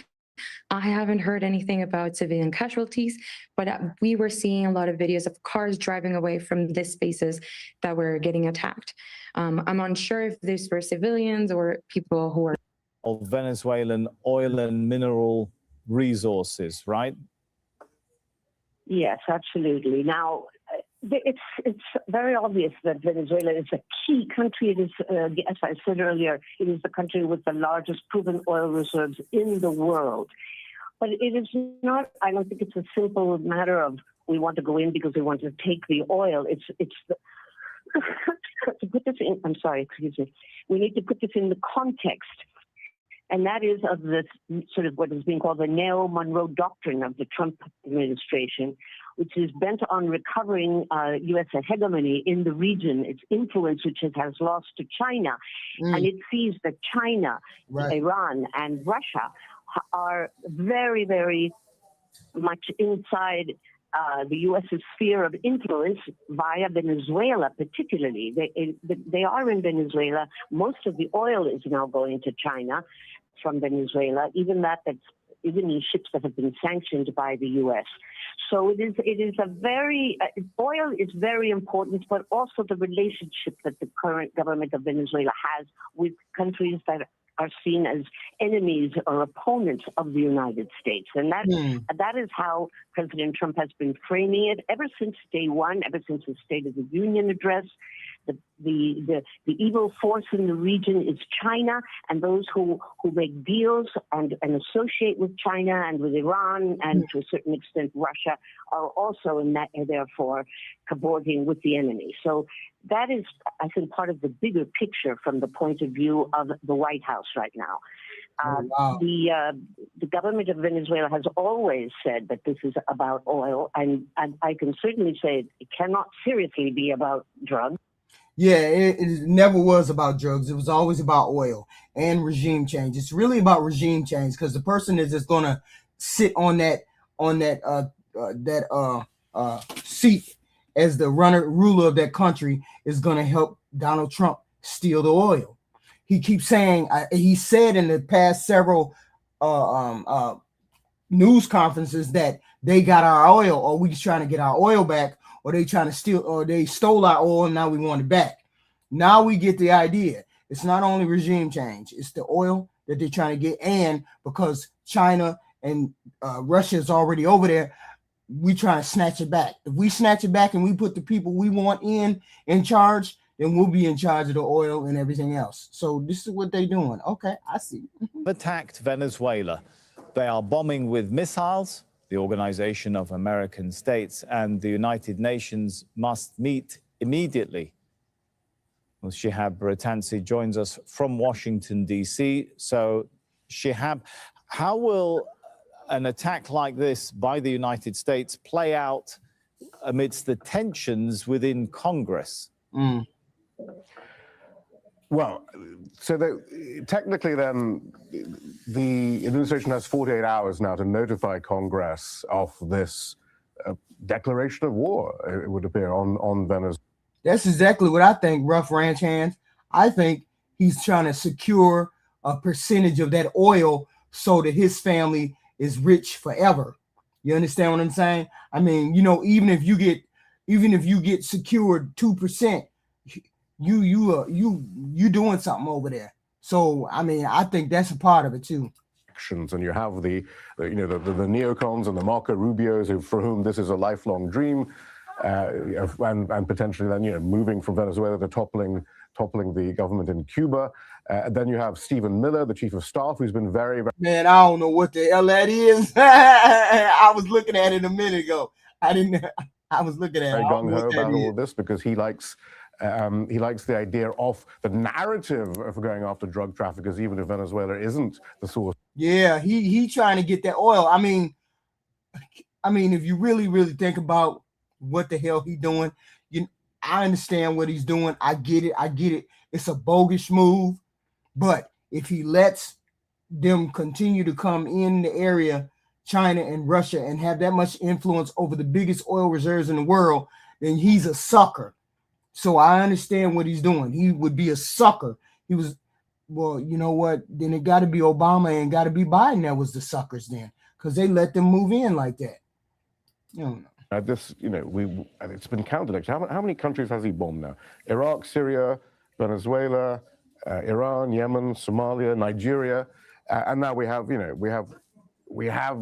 I haven't heard anything about civilian casualties, but we were seeing a lot of videos of cars driving away from these spaces that were getting attacked. I'm unsure if these were civilians or people who are... Of Venezuelan oil and mineral resources, right? Yes, absolutely. Now, it's very obvious that Venezuela is a key country. It is, as I said earlier, it is the country with the largest proven oil reserves in the world. But it is not, I don't think it's a simple matter of we want to go in because we want to take the oil. It's the, to put this in, I'm sorry, excuse me. We need to put this in the context. And that is of this sort of what is being called the neo-Monroe doctrine of the Trump administration, which is bent on recovering U.S. hegemony in the region, its influence, which it has lost to China. And it sees that China, Iran, and Russia are very, very much inside the U.S.'s sphere of influence via Venezuela, particularly. They are in Venezuela. Most of the oil is now going to China from Venezuela, even in ships that have been sanctioned by the U.S. So it is a very, oil is very important, but also the relationship that the current government of Venezuela has with countries that are seen as enemies or opponents of the United States. And that is how President Trump has been framing it ever since day one, ever since the State of the Union address. The evil force in the region is China, and those who make deals and associate with China and with Iran and to a certain extent Russia are also in that, therefore cavorting with the enemy. So that is, I think, part of the bigger picture from the point of view of the White House right now. The government of Venezuela has always said that this is about oil, and I can certainly say it cannot seriously be about drugs. Yeah, it never was about drugs. It was always about oil and regime change. It's really about regime change because the person is just going to sit on that seat as the ruler of that country is going to help Donald Trump steal the oil. He keeps saying, he said in the past several news conferences that they got our oil, or we just trying to get our oil back, or they trying to steal, or they stole our oil and now we want it back. Now we get the idea. It's not only regime change, it's the oil that they're trying to get. And because China and Russia is already over there, we trying to snatch it back. If we snatch it back and we put the people we want in charge, then we'll be in charge of the oil and everything else. So this is what they're doing. Okay, I see. Attacked Venezuela. They are bombing with missiles. The Organization of American States and the United Nations must meet immediately. Well, Shihab Bratansi joins us from Washington, D.C. So, Shihab, how will an attack like this by the United States play out amidst the tensions within Congress? Well, so technically then, the administration has 48 hours now to notify Congress of this declaration of war, it would appear, on Venezuela. That's exactly what I think, Rough Ranch Hands. I think he's trying to secure a percentage of that oil so that his family is rich forever. You understand what I'm saying? I mean, you know, even if you get secured 2%, you doing something over there. So I mean, I think that's a part of it too. And you have the neocons and the Marco Rubios for whom this is a lifelong dream. and potentially then moving from Venezuela to toppling the government in Cuba. Then you have Stephen Miller, the chief of staff, who's been very, very... Man, I don't know what the hell that is. I was looking at it a minute ago. I was looking at it. Very gung-ho about all of this because he likes the idea of the narrative of going after drug traffickers, even if Venezuela isn't the source. Yeah, he trying to get that oil. I mean, if you really think about what the hell he doing, I understand what he's doing. I get it. It's a bogus move, but if he lets them continue to come in the area, China and Russia, and have that much influence over the biggest oil reserves in the world, then he's a sucker. So I understand what he's doing. He would be a sucker. He was, well, you know what? Then it got to be Obama and got to be Biden that was the suckers then, because they let them move in like that. You don't know. It's been counted. Actually, how many countries has he bombed now? Iraq, Syria, Venezuela, Iran, Yemen, Somalia, Nigeria, and now we have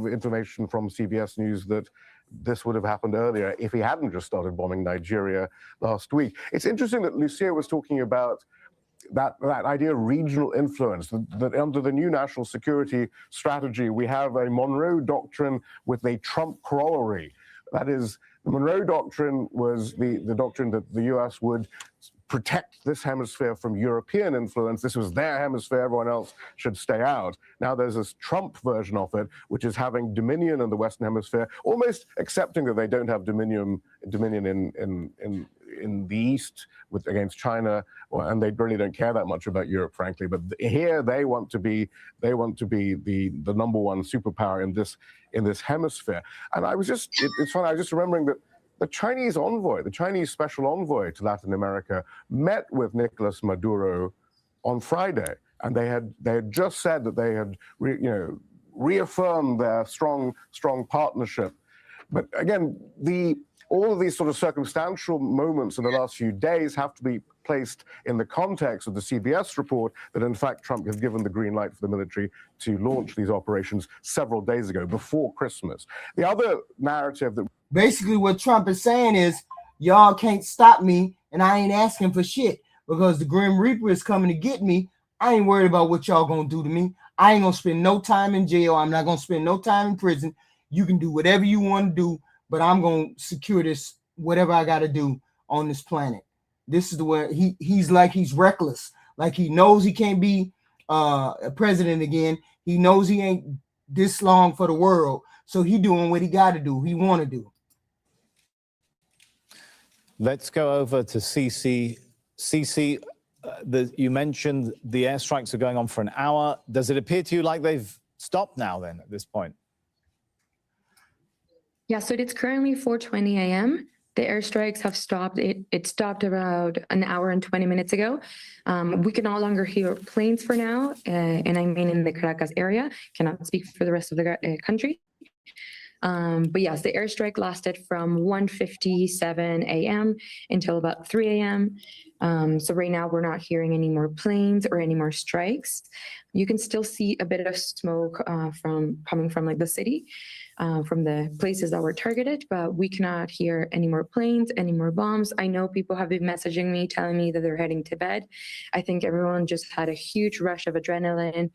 information from CBS News that this would have happened earlier if he hadn't just started bombing Nigeria last week. It's interesting that Lucia was talking about that idea of regional influence, that under the new national security strategy, we have a Monroe Doctrine with a Trump corollary. That is, the Monroe Doctrine was the doctrine that the U.S. would protect this hemisphere from European influence. This was their hemisphere. Everyone else should stay out. Now there's this Trump version of it, which is having dominion in the Western Hemisphere, almost accepting that they don't have dominion in the East against China, and they really don't care that much about Europe, frankly. But here they want to be the number one superpower in this hemisphere. And it's funny. I was just remembering that the Chinese envoy, the Chinese special envoy to Latin America, met with Nicolas Maduro on Friday, and they had just said that they had reaffirmed their strong partnership. But again, all of these sort of circumstantial moments in the last few days have to be placed in the context of the CBS report that, in fact, Trump has given the green light for the military to launch these operations several days ago, before Christmas. The other narrative that... Basically, what Trump is saying is, y'all can't stop me, and I ain't asking for shit, because the Grim Reaper is coming to get me. I ain't worried about what y'all gonna do to me. I ain't gonna spend no time in jail. I'm not gonna spend no time in prison. You can do whatever you want to do, but I'm going to secure this, whatever I got to do on this planet. This is the way he's like, he's reckless. Like he knows he can't be a president again. He knows he ain't this long for the world. So he doing what he got to do. He want to do. Let's go over to CC. CC, you mentioned the airstrikes are going on for an hour. Does it appear to you like they've stopped now then at this point? Yeah, so it's currently 4:20 a.m. The airstrikes have stopped. It stopped about an hour and 20 minutes ago. We can no longer hear planes for now, and I mean in the Caracas area. Cannot speak for the rest of the country. But yes, the airstrike lasted from 1:57 a.m. until about 3 a.m. So right now we're not hearing any more planes or any more strikes. You can still see a bit of smoke coming from like the city, from the places that were targeted, but we cannot hear any more planes, any more bombs. I know people have been messaging me, telling me that they're heading to bed. I think everyone just had a huge rush of adrenaline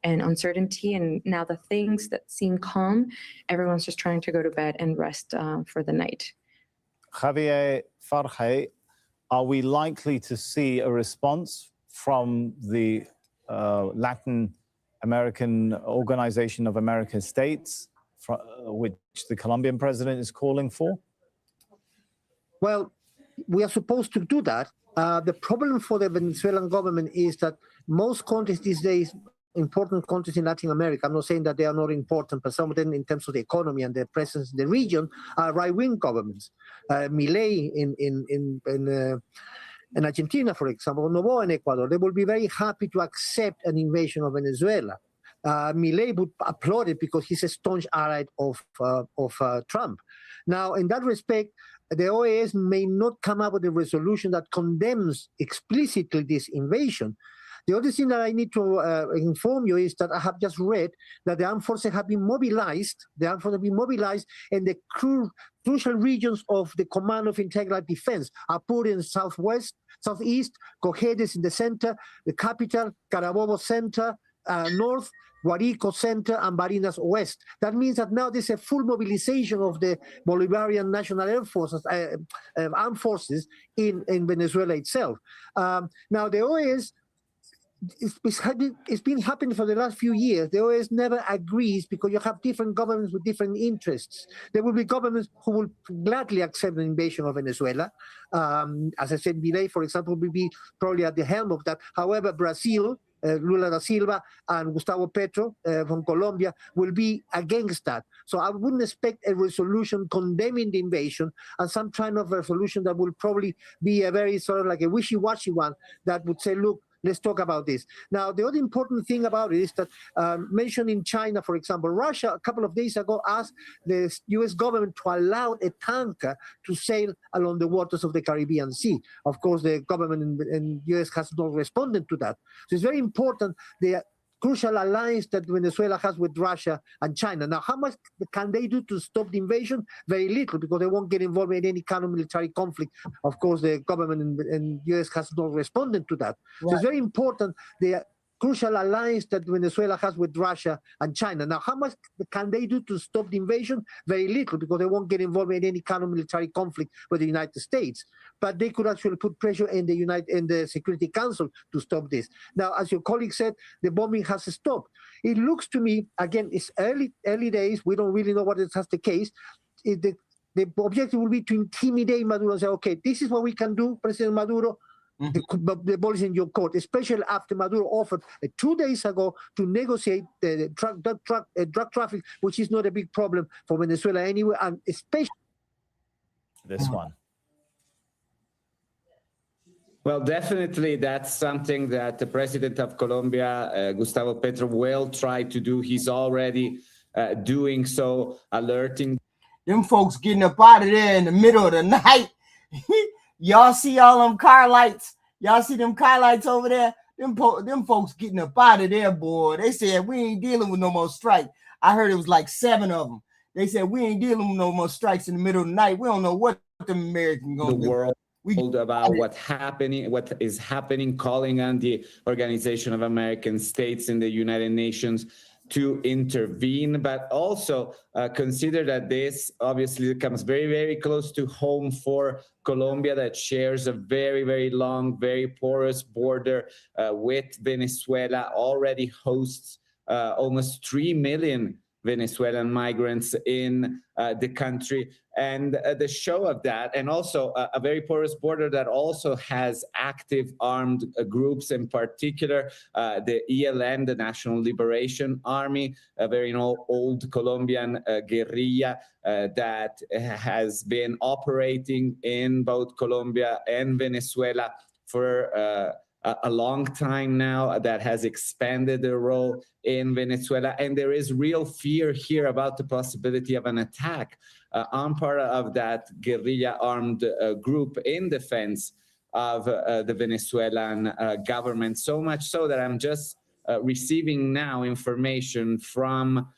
and uncertainty, and now the things that seem calm, everyone's just trying to go to bed and rest for the night. Javier Farge, are we likely to see a response from the Latin American Organization of American States, which the Colombian president is calling for? Well, we are supposed to do that. The problem for the Venezuelan government is that most countries these days, important countries in Latin America, I'm not saying that they are not important, but some of them in terms of the economy and their presence in the region are right-wing governments. Milei in Argentina, for example, Noboa in Ecuador, they will be very happy to accept an invasion of Venezuela. Milei would applaud it because he's a staunch ally of Trump. Now, in that respect, the OAS may not come up with a resolution that condemns explicitly this invasion. The other thing that I need to inform you is that I have just read that the armed forces have been mobilized. The armed forces have been mobilized in the crucial regions of the Command of Integral Defense, Apure in the southeast, Cojedes in the center, the capital, Carabobo center, north, Guarico center, and Barinas west. That means that now there's a full mobilization of the Bolivarian National Air Forces, armed forces in Venezuela itself. Now the OAS, it's been happening for the last few years. The OAS never agrees because you have different governments with different interests. There will be governments who will gladly accept the invasion of Venezuela. As I said, Milei, for example, will be probably at the helm of that. However, Brazil, Lula da Silva and Gustavo Petro from Colombia will be against that. So I wouldn't expect a resolution condemning the invasion and some kind of resolution that will probably be a very sort of like a wishy-washy one that would say, look, let's talk about this. Now, the other important thing about it is that mentioned in China, for example, Russia a couple of days ago asked the U.S. government to allow a tanker to sail along the waters of the Caribbean Sea. Of course, the government in the U.S. has not responded to that. So it's very important, the crucial alliance that Venezuela has with Russia and China. Now, how much can they do to stop the invasion? Very little, because they won't get involved in any kind of military conflict. Of course, the government in the U.S. has not responded to that. Right. So it's very important, the crucial alliance that Venezuela has with Russia and China. Now, how much can they do to stop the invasion? Very little, because they won't get involved in any kind of military conflict with the United States. But they could actually put pressure in the Security Council to stop this. Now, as your colleague said, the bombing has stopped. It looks to me, again, it's early days. We don't really know what is the case. The objective will be to intimidate Maduro and say, okay, this is what we can do, President Maduro. The ball is in your court, especially after Maduro offered 2 days ago to negotiate the drug traffic, which is not a big problem for Venezuela anyway, and especially this one. Well, definitely that's something that the president of Colombia, Gustavo Petro, will try to do. He's already doing so, alerting. Them folks getting up out of there in the middle of the night. Y'all see all them car lights? Y'all see them car lights over there? Them folks getting up out of there, boy. They said, we ain't dealing with no more strike. I heard it was like 7 of them. They said, we ain't dealing with no more strikes in the middle of the night. We don't know what the Americans going to do. World about what is happening, calling on the Organization of American States and the United Nations to intervene, but also consider that this obviously comes very, very close to home for Colombia, that shares a very, very long, very porous border with Venezuela, already hosts almost 3 million Venezuelan migrants in the country. And the show of that, and also a very porous border that also has active armed groups, in particular the ELN, the National Liberation Army, a very old Colombian guerrilla that has been operating in both Colombia and Venezuela for a long time now, that has expanded their role in Venezuela. And there is real fear here about the possibility of an attack on part of that guerrilla armed group in defense of the Venezuelan government. So much so that I'm just receiving now information from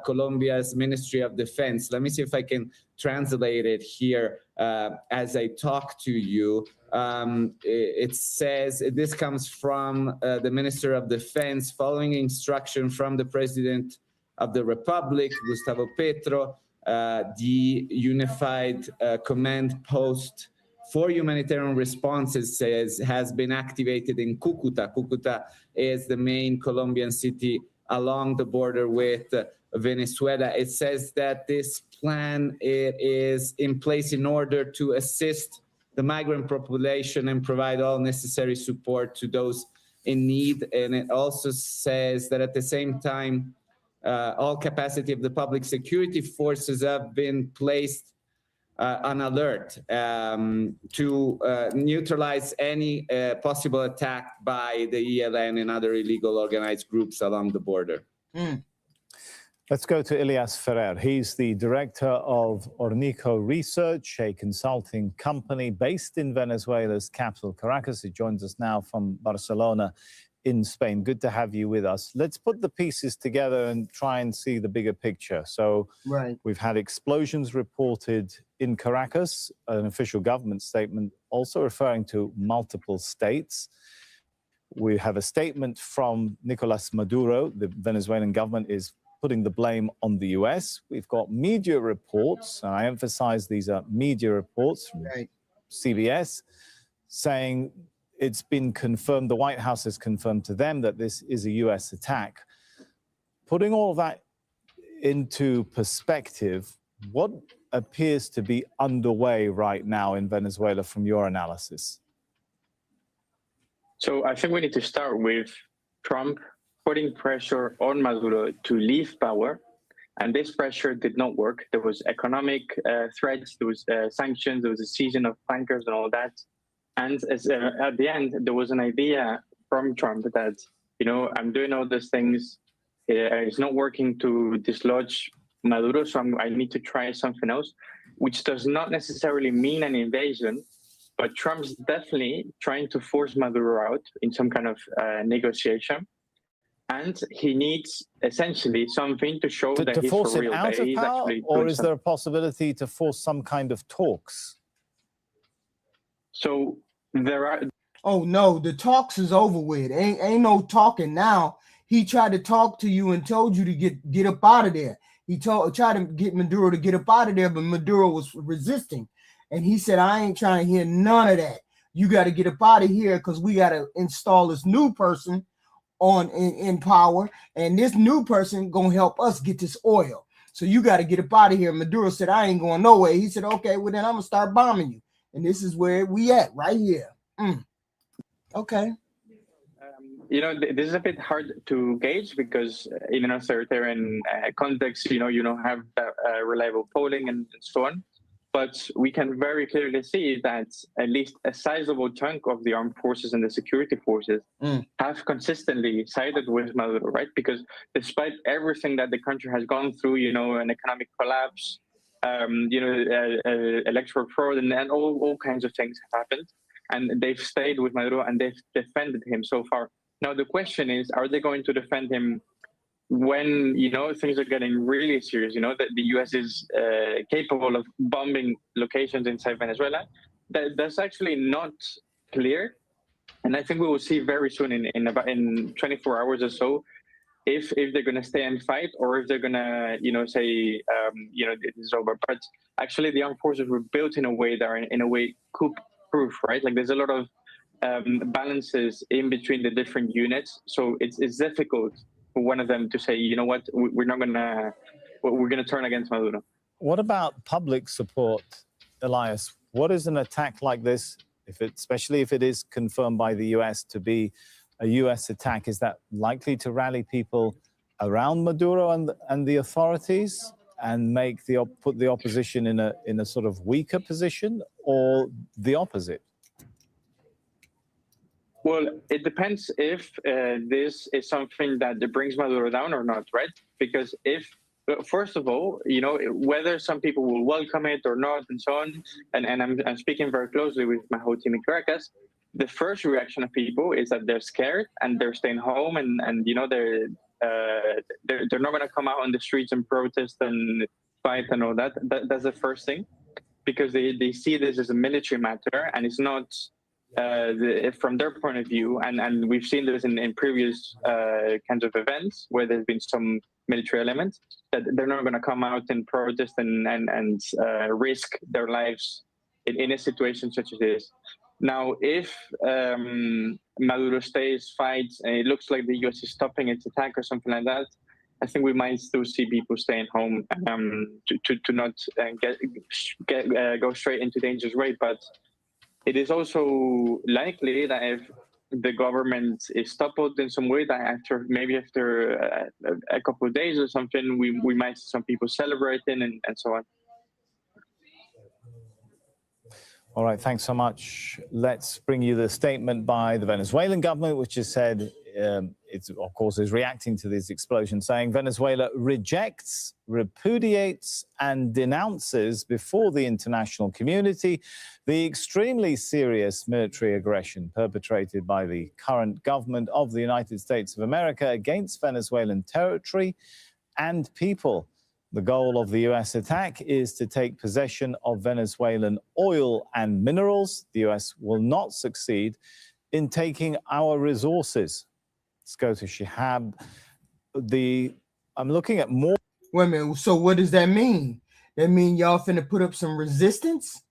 Colombia's Ministry of Defense. Let me see if I can translate it here as I talk to you. It says, this comes from the Minister of Defense, following instruction from the President of the Republic, Gustavo Petro. The Unified Command Post for Humanitarian Responses has been activated in Cucuta. Cucuta is the main Colombian city along the border with Venezuela. It says that this plan is in place in order to assist the migrant population and provide all necessary support to those in need. And it also says that at the same time, all capacity of the public security forces have been placed on alert to neutralize any possible attack by the ELN and other illegal organized groups along the border. Let's go to Elias Ferrer. He's the director of Ornico Research, a consulting company based in Venezuela's capital, Caracas. He joins us now from Barcelona in Spain. Good to have you with us. Let's put the pieces together and try and see the bigger picture. So we've had explosions reported in Caracas, an official government statement also referring to multiple states. We have a statement from Nicolas Maduro. The Venezuelan government is putting the blame on the US. We've got media reports, and I emphasize these are media reports from CBS, saying it's been confirmed, the White House has confirmed to them that this is a US attack. Putting all of that into perspective, what appears to be underway right now in Venezuela from your analysis? So I think we need to start with Trump putting pressure on Maduro to leave power. And this pressure did not work. There was economic threats, there was sanctions, there was a season of bankers and all that. And at the end, there was an idea from Trump that, you know, I'm doing all these things. It's not working to dislodge Maduro, so I need to try something else, which does not necessarily mean an invasion. But Trump's definitely trying to force Maduro out in some kind of negotiation. And he needs essentially something to show that he's for real. To force him out of power, or is there a possibility to force some kind of talks? So there are... Oh, no, the talks is over with. Ain't no talking now. He tried to talk to you and told you to get up out of there. He tried to get Maduro to get up out of there, but Maduro was resisting. And he said, I ain't trying to hear none of that. You got to get up out of here because we got to install this new person in power. And this new person going to help us get this oil. So you got to get up out of here. Maduro said, I ain't going nowhere. He said, okay, well, then I'm going to start bombing you. And this is where we at right here. Okay. You know, this is a bit hard to gauge because in an authoritarian context, you don't have that reliable polling and so on. But we can very clearly see that at least a sizable chunk of the armed forces and the security forces have consistently sided with Maduro, right? Because despite everything that the country has gone through, an economic collapse, electoral fraud, and all kinds of things have happened. And they've stayed with Maduro and they've defended him so far. Now, the question is, are they going to defend him when, things are getting really serious, that the U.S. is capable of bombing locations inside Venezuela? That's actually not clear. And I think we will see very soon in 24 hours or so if they're going to stay and fight or if they're going to, say, it is over. But actually, the armed forces were built in a way that are in a way coup-proof, right? Like there's a lot of balances in between the different units. So it's difficult for one of them to say, you know what, we're going to turn against Maduro. What about public support, Elias? What is an attack like this, especially if it is confirmed by the US to be a US attack, is that likely to rally people around Maduro and the authorities and put the opposition in a sort of weaker position, or the opposite? Well, it depends if this is something that brings Maduro down or not, right? Because first of all, whether some people will welcome it or not and so on, and I'm speaking very closely with my whole team in Caracas, the first reaction of people is that they're scared and they're staying home and they're not going to come out on the streets and protest and fight and all that. That's the first thing, because they see this as a military matter and it's not from their point of view. And we've seen this in previous kinds of events where there's been some military elements, that they're not going to come out and protest and risk their lives in a situation such as this. Now, if Maduro stays, fights, and it looks like the U.S. is stopping its attack or something like that, I think we might still see people staying home to not go straight into danger's way. But it is also likely that if the government is toppled in some way, that after a couple of days or something, we might see some people celebrating and so on. All right, thanks so much. Let's bring you the statement by the Venezuelan government, which has said it, of course, is reacting to these explosions, saying Venezuela rejects, repudiates, and denounces before the international community the extremely serious military aggression perpetrated by the current government of the United States of America against Venezuelan territory and people. The goal of the U.S. attack is to take possession of Venezuelan oil and minerals. The U.S. will not succeed in taking our resources. Let's go to Shihab. I'm looking at more. Wait a minute. So what does that mean? That mean y'all finna put up some resistance?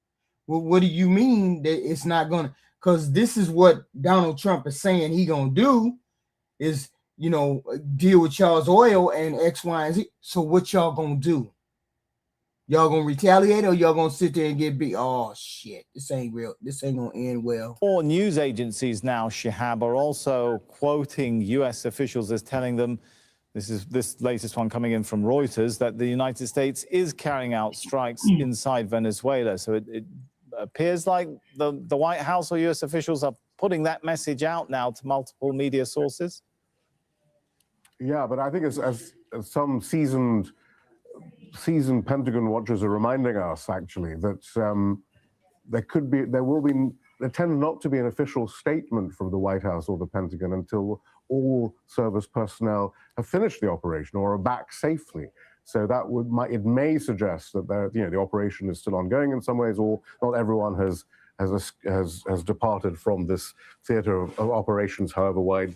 Well, what do you mean that it's not gonna? Because this is what Donald Trump is saying he gonna do, is, you know, deal with y'all's oil and X, Y, and Z. So what y'all gonna do? Y'all gonna retaliate, or y'all gonna sit there and get beat? Oh shit, this ain't real. This ain't gonna end well. More news agencies now, Shihab, are also quoting U.S. officials as telling them, this latest one coming in from Reuters, that the United States is carrying out strikes inside Venezuela. So it appears like the White House or U.S. officials are putting that message out now to multiple media sources. Yeah, but I think as some seasoned Pentagon watchers are reminding us, actually, that there tends not to be an official statement from the White House or the Pentagon until all service personnel have finished the operation or are back safely. So that it may suggest that the operation is still ongoing in some ways, or not everyone has departed from this theater of operations, however wide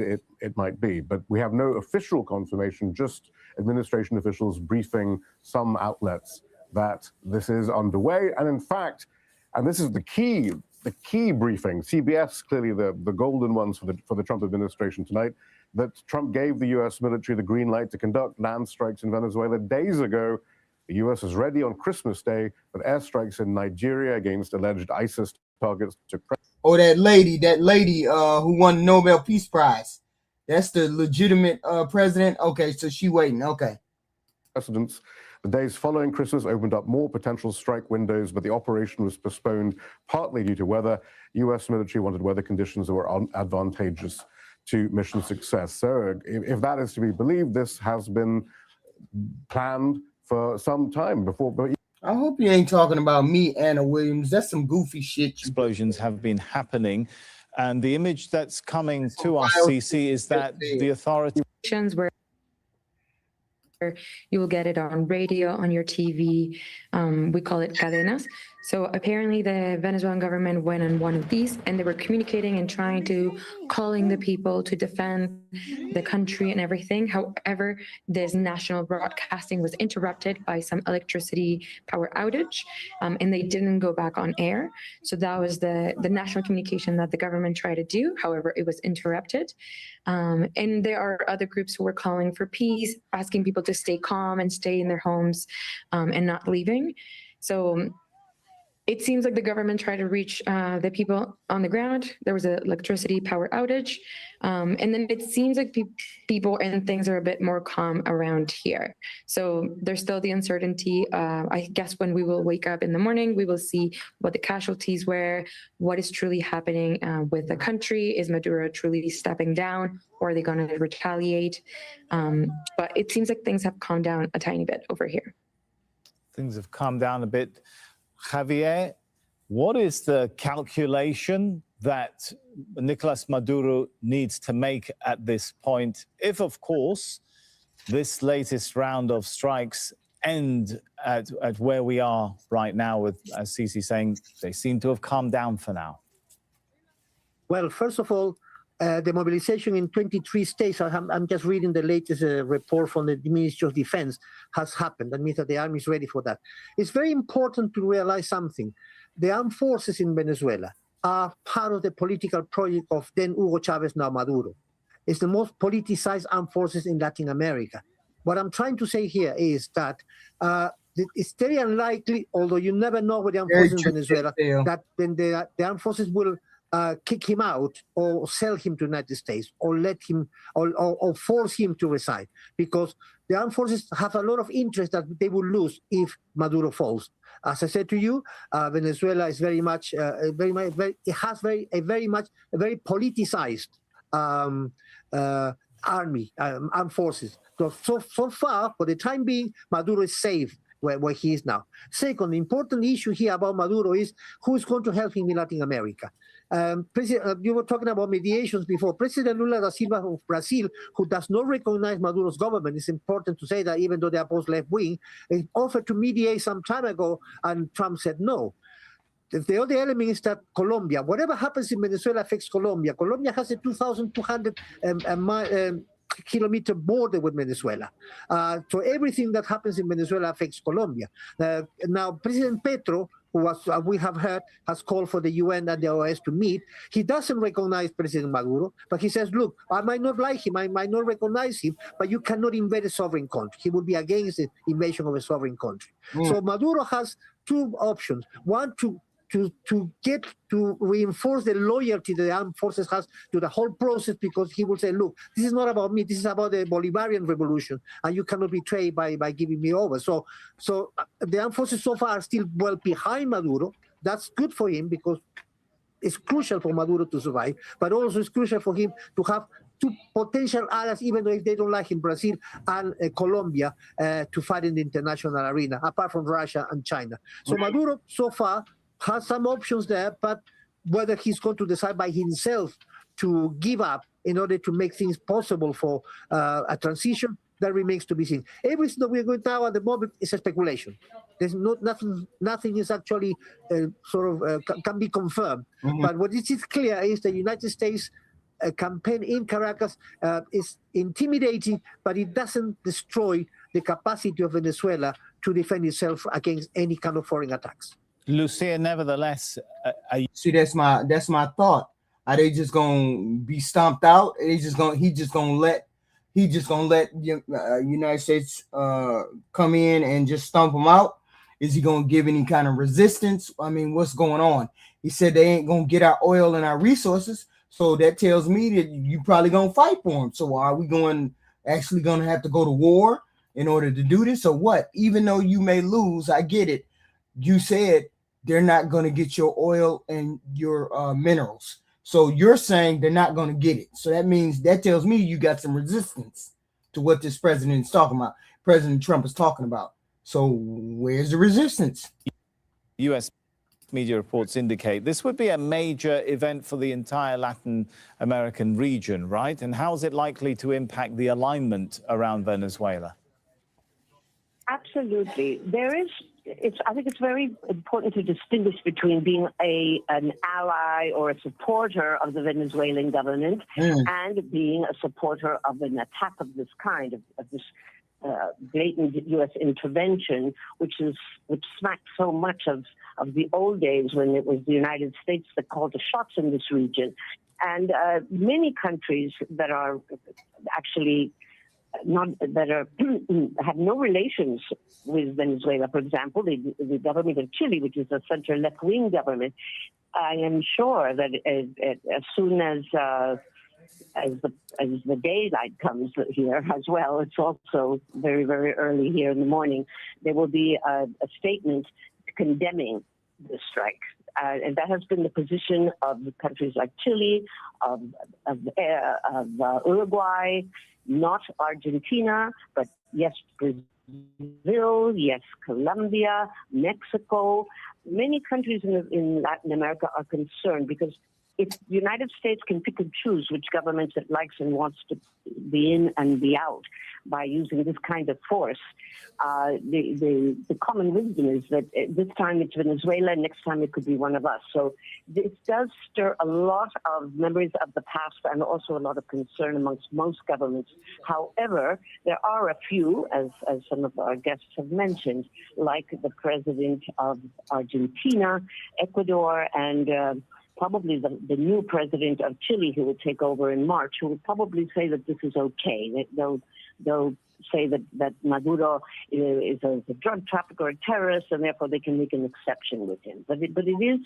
it might be. But we have no official confirmation, just administration officials briefing some outlets that this is underway. And in fact, and this is the key briefing, CBS, clearly the golden ones for the Trump administration tonight, that Trump gave the U.S. military the green light to conduct land strikes in Venezuela days ago. The U.S. is ready on Christmas Day with airstrikes in Nigeria against alleged ISIS targets to. Oh, that lady who won the Nobel Peace Prize. That's the legitimate president. Okay, so she waiting. Okay. Precedents. The days following Christmas opened up more potential strike windows, but the operation was postponed partly due to weather. U.S. military wanted weather conditions that were advantageous to mission success. So if that is to be believed, this has been planned for some time before. I hope you ain't talking about me, Anna Williams. That's some goofy shit. Explosions have been happening. And the image that's coming to us, CC, is that the authorities where you will get it on radio, on your TV. We call it cadenas. So apparently the Venezuelan government went on one of these, and they were communicating and trying to calling the people to defend the country and everything. However, this national broadcasting was interrupted by some electricity power outage, and they didn't go back on air. So that was the national communication that the government tried to do. However, it was interrupted. And there are other groups who were calling for peace, asking people to stay calm and stay in their homes and not leaving. So it seems like the government tried to reach the people on the ground. There was an electricity power outage. And then it seems like people and things are a bit more calm around here. So there's still the uncertainty. I guess when we will wake up in the morning, we will see what the casualties were, what is truly happening with the country. Is Maduro truly stepping down, or are they going to retaliate? But it seems like things have calmed down a tiny bit over here. Things have calmed down a bit. Javier, what is the calculation that Nicolas Maduro needs to make at this point, if, of course, this latest round of strikes end at where we are right now with, as Cici saying, they seem to have calmed down for now? Well, first of all, the mobilization in 23 states, I'm just reading the latest report from the Ministry of Defense, has happened. That means that the army is ready for that. It's very important to realize something. The armed forces in Venezuela are part of the political project of then Hugo Chavez, now Maduro. It's the most politicized armed forces in Latin America. What I'm trying to say here is that it's very unlikely, although you never know with the armed forces in Venezuela, that then the armed forces will kick him out or sell him to the United States or let him or force him to resign, because the armed forces have a lot of interest that they will lose if Maduro falls. As I said to you, Venezuela is very much, it has a very politicized army, armed forces. So far, for the time being, Maduro is safe where he is now. Second, the important issue here about Maduro is who's going to help him in Latin America. You were talking about mediations before. President Lula da Silva of Brazil, who does not recognize Maduro's government, it's important to say that even though they are both left-wing, offered to mediate some time ago, and Trump said no. The other element is that Colombia, whatever happens in Venezuela affects Colombia. Colombia has a 2,200 kilometer border with Venezuela. So everything that happens in Venezuela affects Colombia. Now, President Petro, who was, we have heard, has called for the UN and the OAS to meet. He doesn't recognize President Maduro, but he says, look, I might not like him, I might not recognize him, but you cannot invade a sovereign country. He would be against the invasion of a sovereign country. So Maduro has two options. One, to reinforce the loyalty that the armed forces has to the whole process, because he will say, look, this is not about me, this is about the Bolivarian revolution, and you cannot betray by giving me over. So the armed forces so far are still well behind Maduro. That's good for him because it's crucial for Maduro to survive, but also it's crucial for him to have two potential allies, even though if they don't like him, Brazil and Colombia, to fight in the international arena, apart from Russia and China. So Maduro so far has some options there, but whether he's going to decide by himself to give up in order to make things possible for a transition, that remains to be seen. Everything that we're going now at the moment is a speculation. There's nothing is actually can be confirmed. But what is clear is the United States campaign in Caracas is intimidating, but it doesn't destroy the capacity of Venezuela to defend itself against any kind of foreign attacks. Lucia, nevertheless, see, that's my thought. Are they just gonna be stomped out? He's just gonna let United States come in and just stomp them out? Is he gonna give any kind of resistance? I mean, what's going on? He said they ain't gonna get our oil and our resources, so that tells me that you probably gonna fight for them. So are we actually gonna have to go to war in order to do this, or what? Even though you may lose, I get it. You said they're not going to get your oil and your minerals. So you're saying they're not going to get it. So that tells me you got some resistance to what this president is talking about. President Trump is talking about. So where's the resistance? U.S. media reports indicate this would be a major event for the entire Latin American region, right? And how is it likely to impact the alignment around Venezuela? Absolutely. I think it's very important to distinguish between being an ally or a supporter of the Venezuelan government and being a supporter of an attack of this kind, of this blatant U.S. intervention, which smacked so much of the old days when it was the United States that called the shots in this region. And many countries that are actually have no relations with Venezuela. For example, the government of Chile, which is a center left-wing government, I am sure that as soon as the daylight comes here as well, it's also very, very early here in the morning, there will be a statement condemning the strike. And that has been the position of countries like Chile, of Uruguay, not Argentina, but yes, Brazil, yes, Colombia, Mexico. Many countries in Latin America are concerned because if the United States can pick and choose which governments it likes and wants to be in and be out by using this kind of force, the common wisdom is that this time it's Venezuela, next time it could be one of us. So this does stir a lot of memories of the past and also a lot of concern amongst most governments. However, there are a few, as some of our guests have mentioned, like the president of Argentina, Ecuador, and probably the new president of Chile, who will take over in March, who will probably say that this is okay. They'll say that Maduro is a drug trafficker or a terrorist, and therefore they can make an exception with him. But it is,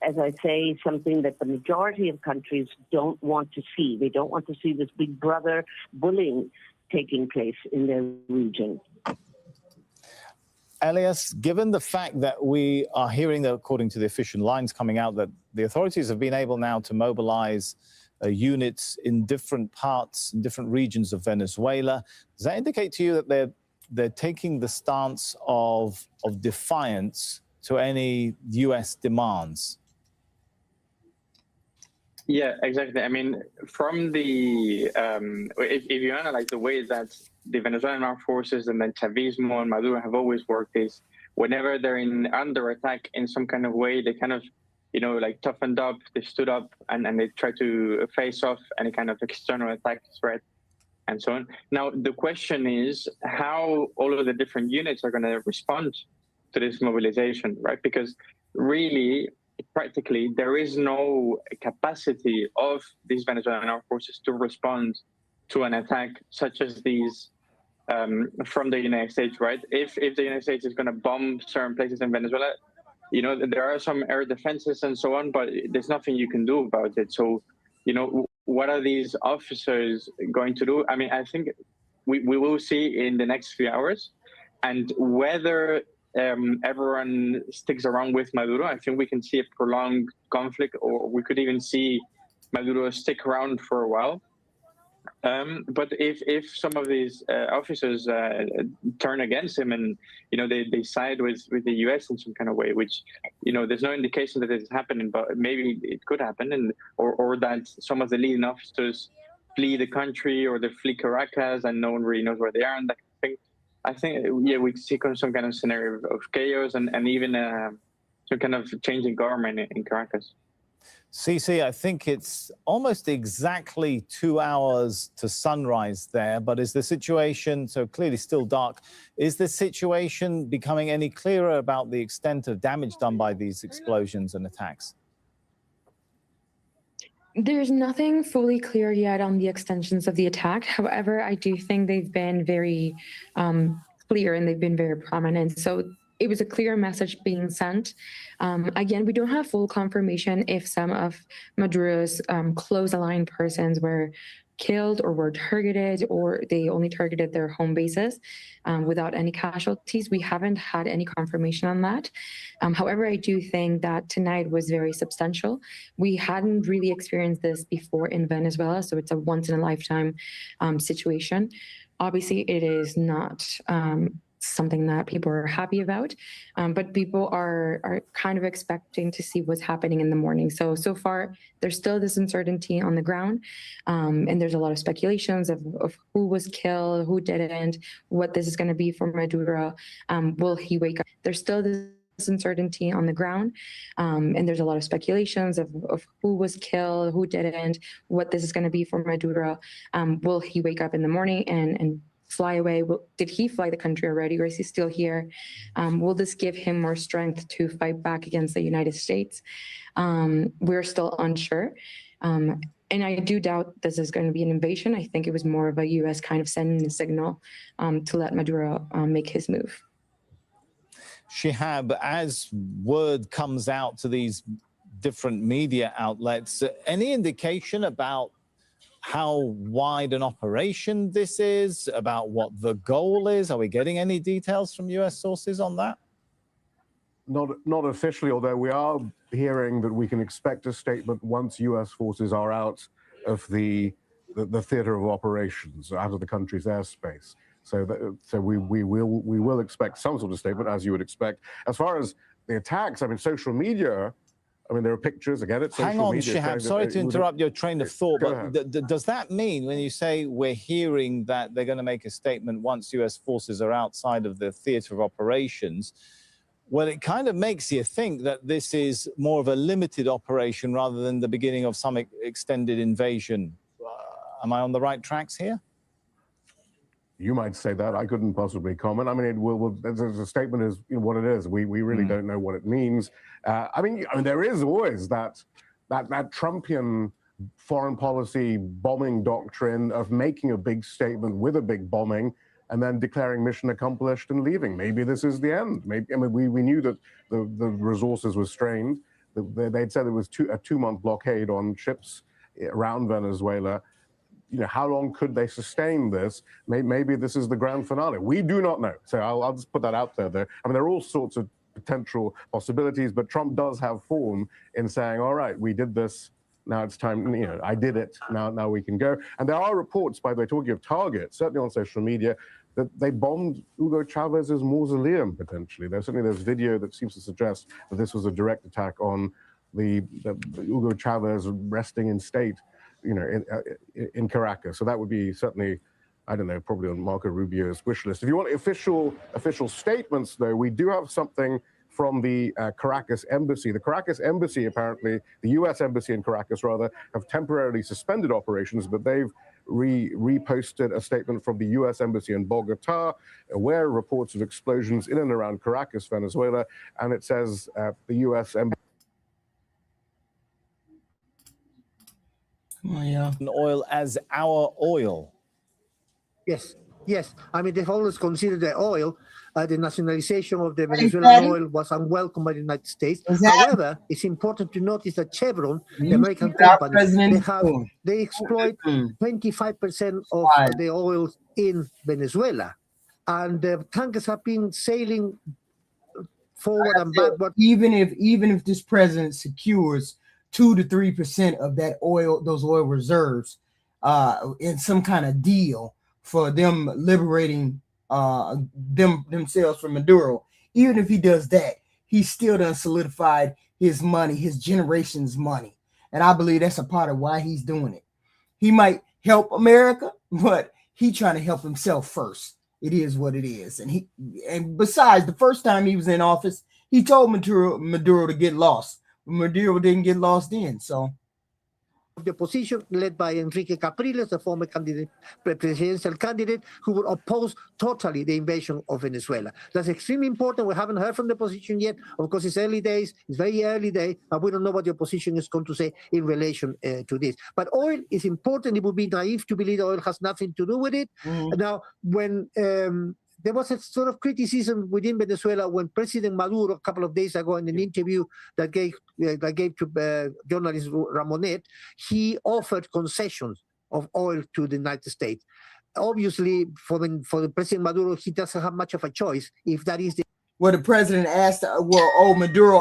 as I say, something that the majority of countries don't want to see. They don't want to see this big brother bullying taking place in their region. Elias, given the fact that we are hearing that, according to the official lines coming out, that the authorities have been able now to mobilize units in different parts, in different regions of Venezuela. Does that indicate to you that they're taking the stance of defiance to any U.S. demands? Yeah, exactly. I mean, from the if you analyze the way that the Venezuelan armed forces and then Chavismo and Maduro have always worked is whenever they're under attack in some kind of way, they kind of, like toughened up, they stood up, and they try to face off any kind of external attack threat and so on. Now, the question is how all of the different units are going to respond to this mobilization, right? Because really, practically, there is no capacity of these Venezuelan armed forces to respond to an attack such as these from the United States, right? If the United States is going to bomb certain places in Venezuela, there are some air defenses and so on, but there's nothing you can do about it. So, what are these officers going to do? I mean, I think we will see in the next few hours, and whether everyone sticks around with Maduro, I think we can see a prolonged conflict, or we could even see Maduro stick around for a while. But if some of these officers turn against him and they side with the U.S. in some kind of way, which there's no indication that it's happening, but maybe it could happen, and or that some of the leading officers flee the country or they flee Caracas and no one really knows where they are, and that kind of thing. I think we see some kind of scenario of chaos and even some kind of changing government in Caracas. Cece, I think it's almost exactly 2 hours to sunrise there, but is the situation, so clearly still dark, is the situation becoming any clearer about the extent of damage done by these explosions and attacks? There's nothing fully clear yet on the extensions of the attack. However, I do think they've been very clear and they've been very prominent. So it was a clear message being sent. Again, we don't have full confirmation if some of Maduro's close aligned persons were killed or were targeted, or they only targeted their home bases without any casualties. We haven't had any confirmation on that. However, I do think that tonight was very substantial. We hadn't really experienced this before in Venezuela, so it's a once-in-a-lifetime situation. Obviously, it is not something that people are happy about, but people are kind of expecting to see what's happening in the morning. So far, there's still this uncertainty on the ground, and there's a lot of speculations of who was killed, who didn't, what this is going to be for Maduro. Will he wake up? There's still this uncertainty on the ground, and there's a lot of speculations of who was killed, who didn't, what this is going to be for Maduro. Will he wake up in the morning and fly away? Did he fly the country already, or is he still here? Will this give him more strength to fight back against the United States? We're still unsure. And I do doubt this is going to be an invasion. I think it was more of a U.S. kind of sending a signal to let Maduro make his move. Shihab, as word comes out to these different media outlets, any indication about how wide an operation this is, about what the goal is? Are we getting any details from U.S. sources on that? Not officially, although we are hearing that we can expect a statement once U.S. forces are out of the theater of operations, out of the country's airspace. So we will expect some sort of statement, as you would expect. As far as the attacks, I mean, social media, I mean, there are pictures, again, it's social media. Hang on, Shihab, sorry to interrupt your train of thought, but does that mean, when you say we're hearing that they're going to make a statement once U.S. forces are outside of the theater of operations, well, it kind of makes you think that this is more of a limited operation rather than the beginning of some extended invasion. Am I on the right tracks here? You might say that. I couldn't possibly comment. I mean, the statement is what it is. We really don't know what it means. I mean, there is always that Trumpian foreign policy bombing doctrine of making a big statement with a big bombing and then declaring mission accomplished and leaving. Maybe this is the end. Maybe, I mean, we knew that the resources were strained. They'd said it was a 2-month blockade on ships around Venezuela. How long could they sustain this? Maybe this is the grand finale. We do not know. So I'll just put that out there. I mean, there are all sorts of potential possibilities, but Trump does have form in saying, all right, we did this now it's time, I did it, now we can go. And there are reports, by the way, talking of targets, certainly on social media, that they bombed Hugo Chavez's mausoleum, potentially. There's video that seems to suggest that this was a direct attack on the Hugo Chavez resting in state, in Caracas. So that would be certainly, I don't know, probably on Marco Rubio's wish list. If you want official statements, though, we do have something from the Caracas embassy. The Caracas embassy, apparently, the U.S. embassy in Caracas, rather, have temporarily suspended operations, but they've reposted a statement from the U.S. embassy in Bogota, aware of reports of explosions in and around Caracas, Venezuela, and it says the U.S. embassy. Oh, yeah. Oil as our oil. Yes, yes. I mean, they've always considered the oil, the nationalization of the Venezuelan oil was unwelcome by the United States. However, it's important to notice that Chevron, the American company, they exploit 25% of the oil in Venezuela. And the tankers have been sailing forward and backward. Even if this president secures 2 to 3% of that oil, those oil reserves, in some kind of deal for them liberating themselves from Maduro, even if he does that, he still done solidified his money, his generation's money. And I believe that's a part of why he's doing it. He might help America, but he trying to help himself first. It is what it is. And besides, the first time he was in office, he told Maduro to get lost. Maduro didn't get lost in, so. The opposition led by Enrique Capriles, the former presidential candidate, who would oppose totally the invasion of Venezuela. That's extremely important. We haven't heard from the opposition yet. Of course, it's early days. It's very early day, and we don't know what the opposition is going to say in relation to this. But oil is important. It would be naive to believe oil has nothing to do with it. Now, when there was a sort of criticism within Venezuela when President Maduro, a couple of days ago, in an interview that gave to journalist Ramonet, he offered concessions of oil to the United States. Obviously, for the President Maduro, he doesn't have much of a choice if that is the. Well, the president asked, Maduro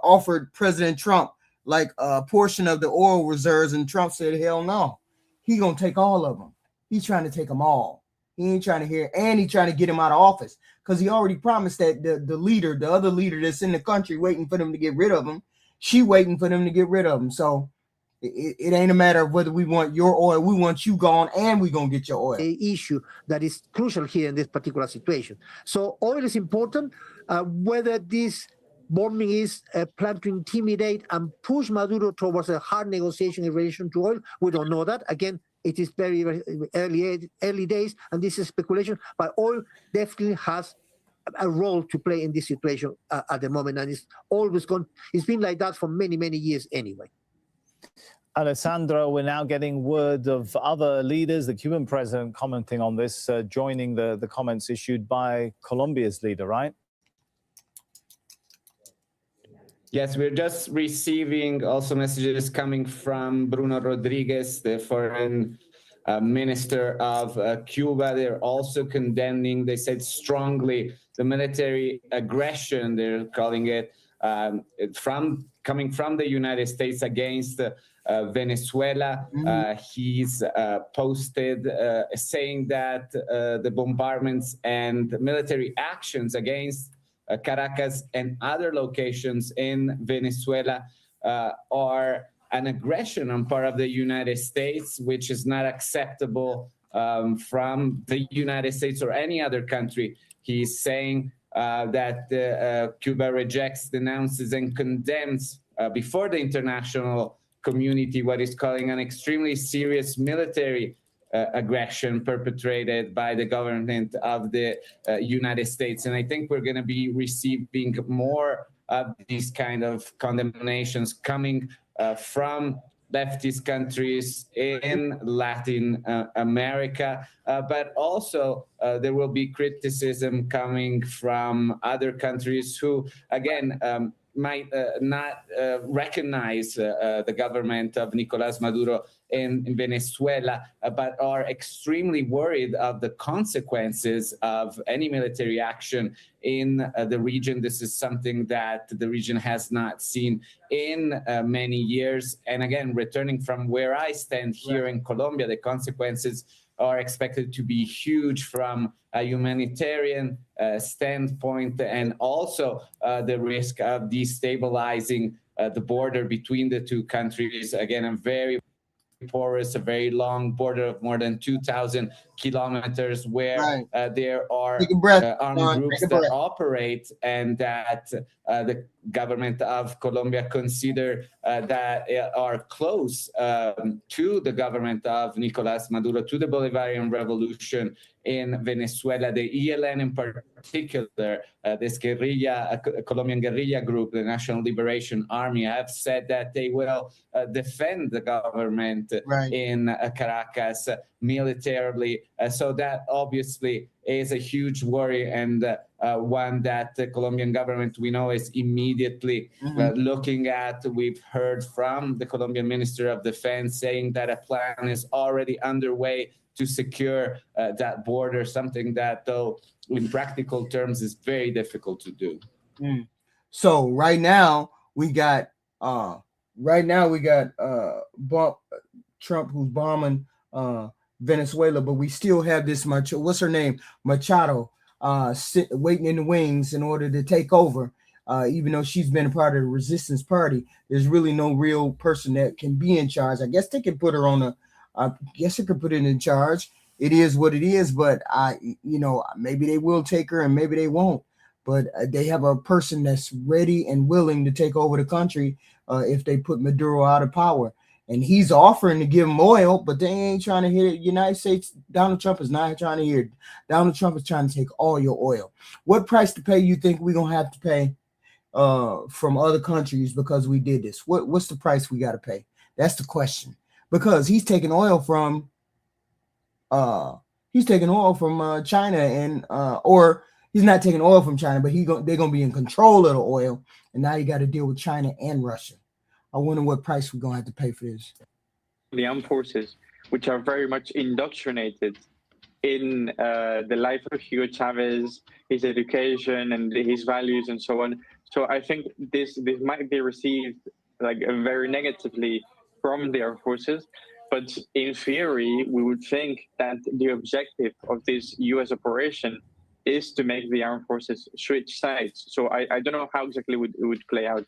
offered President Trump like a portion of the oil reserves, and Trump said, hell no. He gonna take all of them. He's trying to take them all. He ain't trying to hear, and he's trying to get him out of office because he already promised that the other leader that's in the country waiting for them to get rid of him, she waiting for them to get rid of him. So it ain't a matter of whether we want your oil, we want you gone, and we're going to get your oil. An issue that is crucial here in this particular situation. So oil is important. Whether this bombing is a plan to intimidate and push Maduro towards a hard negotiation in relation to oil, we don't know that. Again, it is very, very early days, and this is speculation. But oil definitely has a role to play in this situation at the moment, and it's always gone. It's been like that for many, many years anyway. Alessandro, we're now getting word of other leaders, the Cuban president commenting on this, joining the comments issued by Colombia's leader, right? Yes, we're just receiving also messages coming from Bruno Rodriguez, the foreign minister of Cuba. They're also condemning, they said strongly, the military aggression, they're calling it, coming from the United States against Venezuela. He's posted saying that the bombardments and military actions against Caracas and other locations in Venezuela are an aggression on part of the United States, which is not acceptable from the United States or any other country. He's saying that Cuba rejects, denounces, and condemns before the international community what is calling an extremely serious military aggression perpetrated by the government of the United States. And I think we're going to be receiving more of these kind of condemnations coming from leftist countries in Latin America, but also there will be criticism coming from other countries who, again, might not recognize the government of Nicolás Maduro in Venezuela, but are extremely worried of the consequences of any military action in the region. This is something that the region has not seen in many years. And again, returning from where I stand here in Colombia, the consequences are expected to be huge from a humanitarian standpoint, and also the risk of destabilizing the border between the two countries. Again, a very porous, a very long border of more than 2,000 kilometers, where there are armed groups that operate, and that the government of Colombia consider that are close to the government of Nicolás Maduro, to the Bolivarian Revolution in Venezuela. The ELN in particular, this guerrilla, Colombian guerrilla group, the National Liberation Army, have said that they will defend the government in Caracas militarily. So that obviously is a huge worry, and one that the Colombian government, we know, is immediately looking at. We've heard from the Colombian Minister of Defense saying that a plan is already underway to secure that border, something that, though, in practical terms, is very difficult to do. So right now we got Trump, who's bombing Venezuela, but we still have this what's her name, Machado, waiting in the wings in order to take over. Even though she's been a part of the resistance party, there's really no real person that can be in charge. I guess they can put her on I guess they could put it in charge. It is what it is, but maybe they will take her and maybe they won't. But they have a person that's ready and willing to take over the country if they put Maduro out of power. And he's offering to give them oil, but they ain't trying to hear it. United States, Donald Trump is not trying to hear it. Donald Trump is trying to take all your oil. What price to pay you think we're going to have to pay from other countries because we did this? What's the price we got to pay? That's the question. Because he's taking oil from China, and or he's not taking oil from China, but they're going to be in control of the oil. And now you got to deal with China and Russia. I wonder what price we're going to have to pay for this. The armed forces, which are very much indoctrinated in the life of Hugo Chavez, his education and his values and so on. So I think this might be received very negatively from the armed forces. But in theory, we would think that the objective of this U.S. operation is to make the armed forces switch sides. So I don't know how exactly it would play out.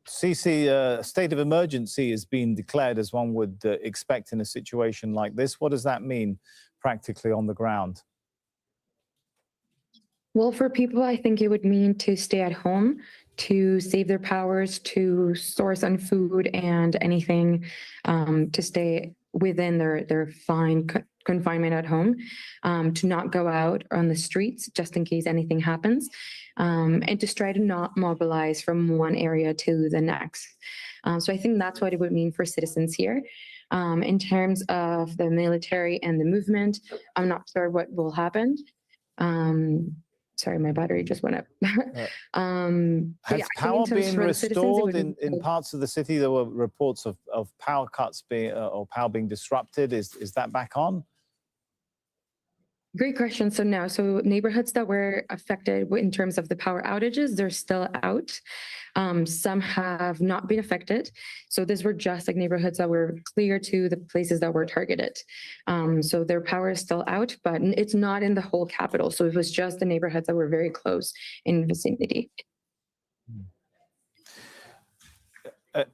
Cici, state of emergency has been declared, as one would expect in a situation like this. What does that mean practically on the ground? Well, for people, I think it would mean to stay at home, to save their powers, to source on food and anything, to stay within their fine confinement at home, to not go out on the streets just in case anything happens, and to try to not mobilize from one area to the next. So I think that's what it would mean for citizens here. In terms of the military and the movement, I'm not sure what will happen. Sorry, my battery just went up. Has power been restored in parts of the city? There were reports of power cuts or power being disrupted. Is that back on? Great question. So no, so neighborhoods that were affected in terms of the power outages, they're still out. Some have not been affected. So these were just neighborhoods that were clear to the places that were targeted. So their power is still out, but it's not in the whole capital. So it was just the neighborhoods that were very close in vicinity.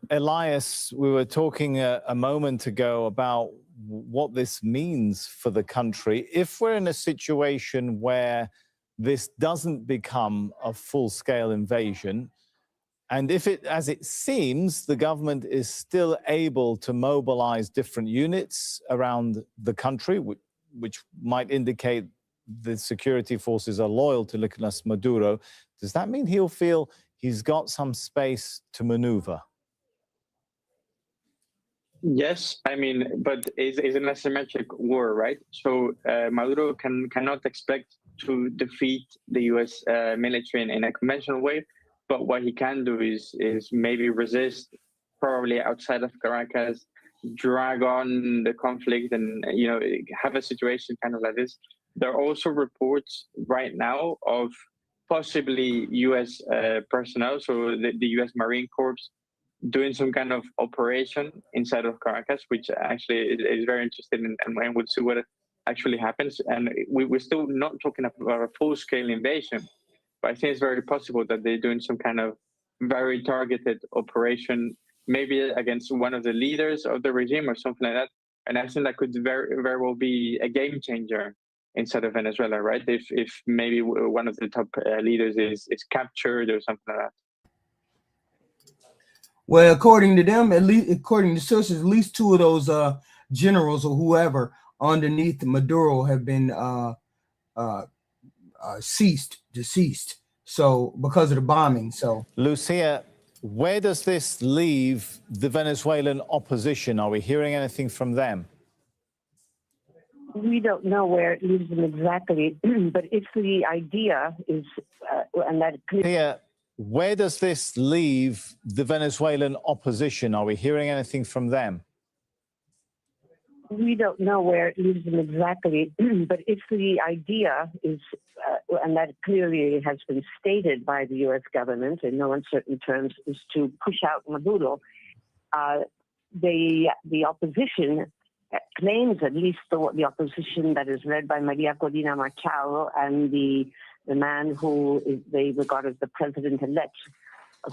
Elias, we were talking a moment ago about what this means for the country. If we're in a situation where this doesn't become a full-scale invasion, and if it, as it seems, the government is still able to mobilize different units around the country, which might indicate the security forces are loyal to Nicolás Maduro, does that mean he'll feel he's got some space to maneuver? Yes, I mean, but it's an asymmetric war, right? So Maduro cannot expect to defeat the U.S. military in a conventional way, But what he can do is maybe resist, probably outside of Caracas, drag on the conflict, and have a situation kind of like this. There are also reports right now of possibly U.S. personnel, so the U.S. Marine Corps, doing some kind of operation inside of Caracas, which actually is very interesting, and we'll see what actually happens. And we're still not talking about a full-scale invasion, but I think it's very possible that they're doing some kind of very targeted operation, maybe against one of the leaders of the regime or something like that. And I think that could very, very well be a game changer inside of Venezuela, right? If maybe one of the top leaders is captured or something like that. Well, according to them, at least according to sources, at least two of those generals or whoever underneath Maduro have been deceased. So because of the bombing. So Lucia, where does this leave the Venezuelan opposition? Are we hearing anything from them? We don't know where it leaves them exactly, but if the idea is, and that Lucia, where does this leave the Venezuelan opposition? Are we hearing anything from them? we don't know where it leaves them exactly, but if the idea is, and that clearly has been stated by the U.S. government in no uncertain terms, is to push out Maduro, the opposition claims, at least the opposition that is led by Maria Corina Machado and the man who they regard as the president-elect,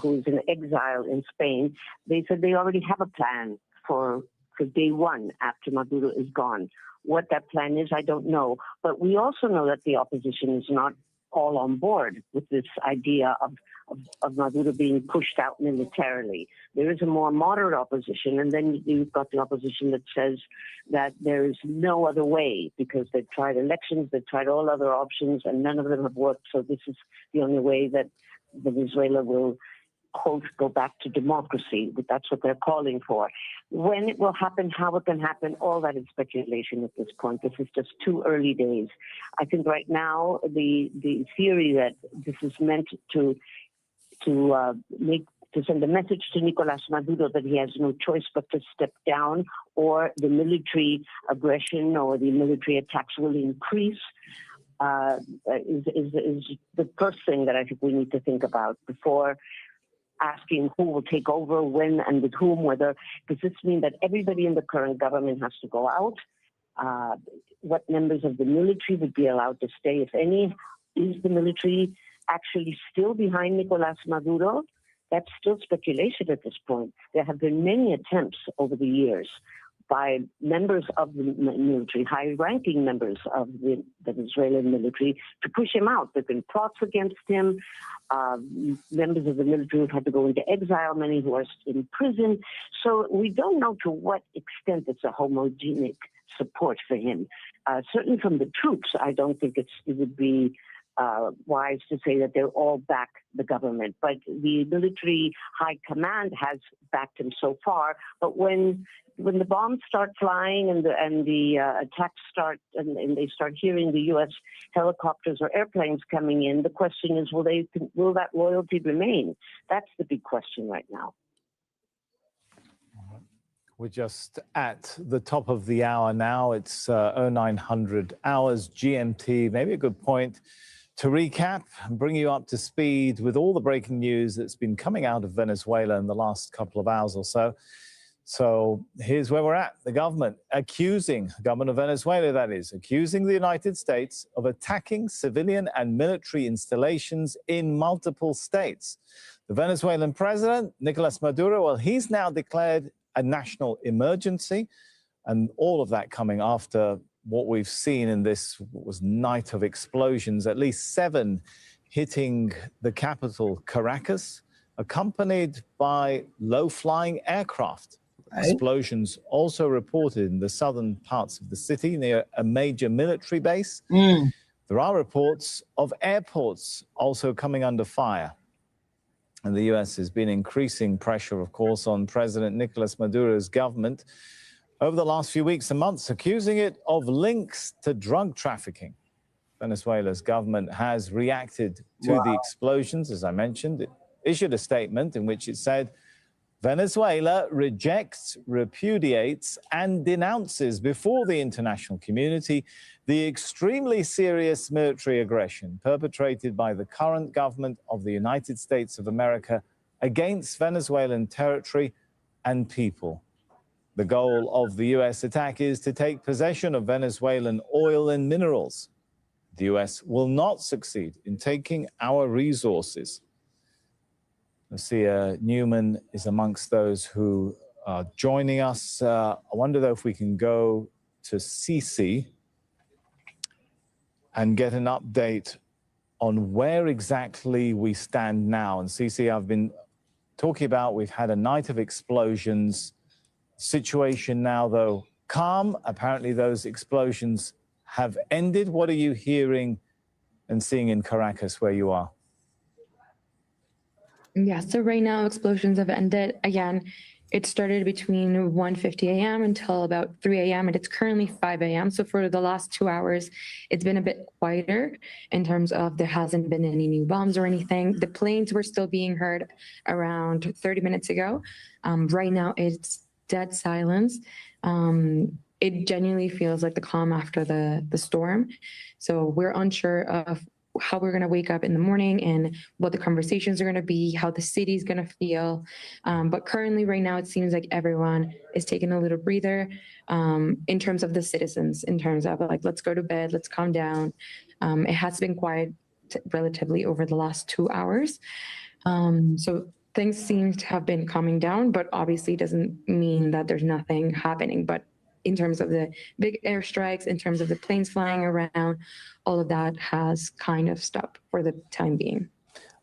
who is in exile in Spain, they said they already have a plan for day one after Maduro is gone. What that plan is, I don't know. But we also know that the opposition is not all on board with this idea of Maduro being pushed out militarily. There is a more moderate opposition, and then you've got the opposition that says that there is no other way because they've tried elections, they've tried all other options, and none of them have worked. So this is the only way that Venezuela will, quote, go back to democracy. But that's what they're calling for. When it will happen, how it can happen, all that is speculation at this point. This is just too early days. I think right now the theory that this is meant to send a message to Nicolas Maduro that he has no choice but to step down, or the military aggression or the military attacks will increase, is the first thing that I think we need to think about before asking who will take over, when, and with whom, whether, does this mean that everybody in the current government has to go out? What members of the military would be allowed to stay, if any? Is the military actually still behind Nicolas Maduro? That's still speculation at this point. There have been many attempts over the years by members of the military, high-ranking members of the Venezuelan military, to push him out. There have been plots against him. Members of the military have had to go into exile, many who are in prison. So we don't know to what extent it's a homogenic support for him. Certainly from the troops, I don't think it would be wise to say that they'll all back the government. But the military high command has backed him so far. But when the bombs start flying and the attacks start, and they start hearing the U.S. helicopters or airplanes coming in, the question is, will that loyalty remain? That's the big question right now. We're just at the top of the hour now. It's 0900 hours GMT. Maybe a good point to recap and bring you up to speed with all the breaking news that's been coming out of Venezuela in the last couple of hours or so. So here's where we're at. The government the government of Venezuela, that is, accusing the United States of attacking civilian and military installations in multiple states. The Venezuelan president, Nicolas Maduro, well, he's now declared a national emergency, and all of that coming after what we've seen in this night of explosions, at least 7 hitting the capital, Caracas, accompanied by low-flying aircraft. Explosions also reported in the southern parts of the city near a major military base. There are reports of airports also coming under fire. And the U.S. has been increasing pressure, of course, on President Nicolas Maduro's government over the last few weeks and months, accusing it of links to drug trafficking. Venezuela's government has reacted to the explosions, as I mentioned. issued a statement in which it said, Venezuela rejects, repudiates, and denounces before the international community the extremely serious military aggression perpetrated by the current government of the United States of America against Venezuelan territory and people. The goal of the U.S. attack is to take possession of Venezuelan oil and minerals. The U.S. will not succeed in taking our resources. Lucia Newman is amongst those who are joining us. I wonder, though, if we can go to Sisi and get an update on where exactly we stand now. And Sisi, I've been talking about, we've had a night of explosions. Situation now, though, calm. Apparently those explosions have ended. What are you hearing and seeing in Caracas where you are? Yeah, so right now explosions have ended. Again, it started between 1:50 a.m. until about 3 a.m. and it's currently 5 a.m. So for the last 2 hours, it's been a bit quieter in terms of there hasn't been any new bombs or anything. The planes were still being heard around 30 minutes ago. Right now it's dead silence. It genuinely feels like the calm after the storm. So we're unsure of how we're going to wake up in the morning and what the conversations are going to be, how the city's going to feel. But currently right now, it seems like everyone is taking a little breather in terms of the citizens, in terms of like, let's go to bed, let's calm down. It has been quiet relatively over the last 2 hours. So things seem to have been calming down, but obviously doesn't mean that there's nothing happening. But in terms of the big airstrikes, in terms of the planes flying around, all of that has kind of stopped for the time being.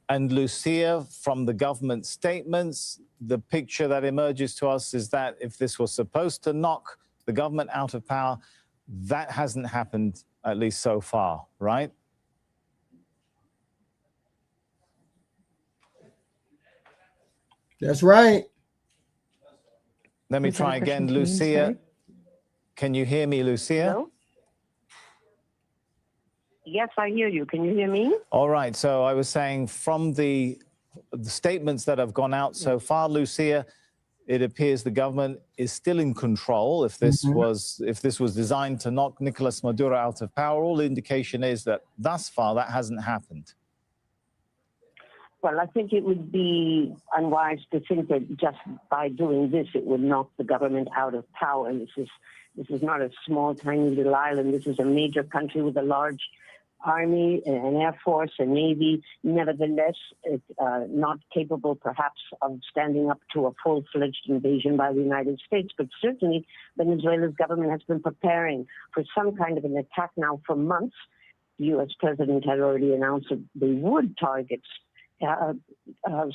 And Lucia, from the government statements, the picture that emerges to us is that if this was supposed to knock the government out of power, that hasn't happened, at least so far, right? That's right. Let me try again, Lucia. Can you hear me, Lucia? Hello? Yes, I hear you. Can you hear me? All right. So I was saying from the statements that have gone out so far, Lucia, it appears the government is still in control. If this was designed to knock Nicolas Maduro out of power, all indication is that thus far that hasn't happened. Well, I think it would be unwise to think that just by doing this, it would knock the government out of power. And this is not a small, tiny little island. This is a major country with a large army, an air force, a navy. Nevertheless, it's not capable, perhaps, of standing up to a full-fledged invasion by the United States. But certainly, Venezuela's government has been preparing for some kind of an attack now for months. The U.S. president had already announced that they would target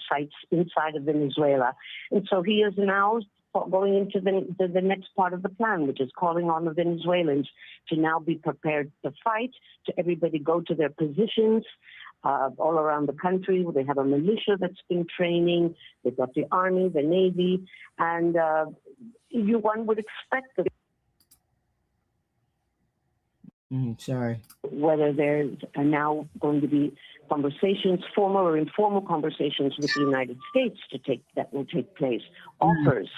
sites inside of Venezuela. And so he is now going into the next part of the plan, which is calling on the Venezuelans to now be prepared to fight, to everybody go to their positions all around the country. They have a militia that's been training. They've got the army, the navy, and one would expect that. Sorry. Whether there are now going to be conversations, formal or informal conversations with the United States that will take place, offers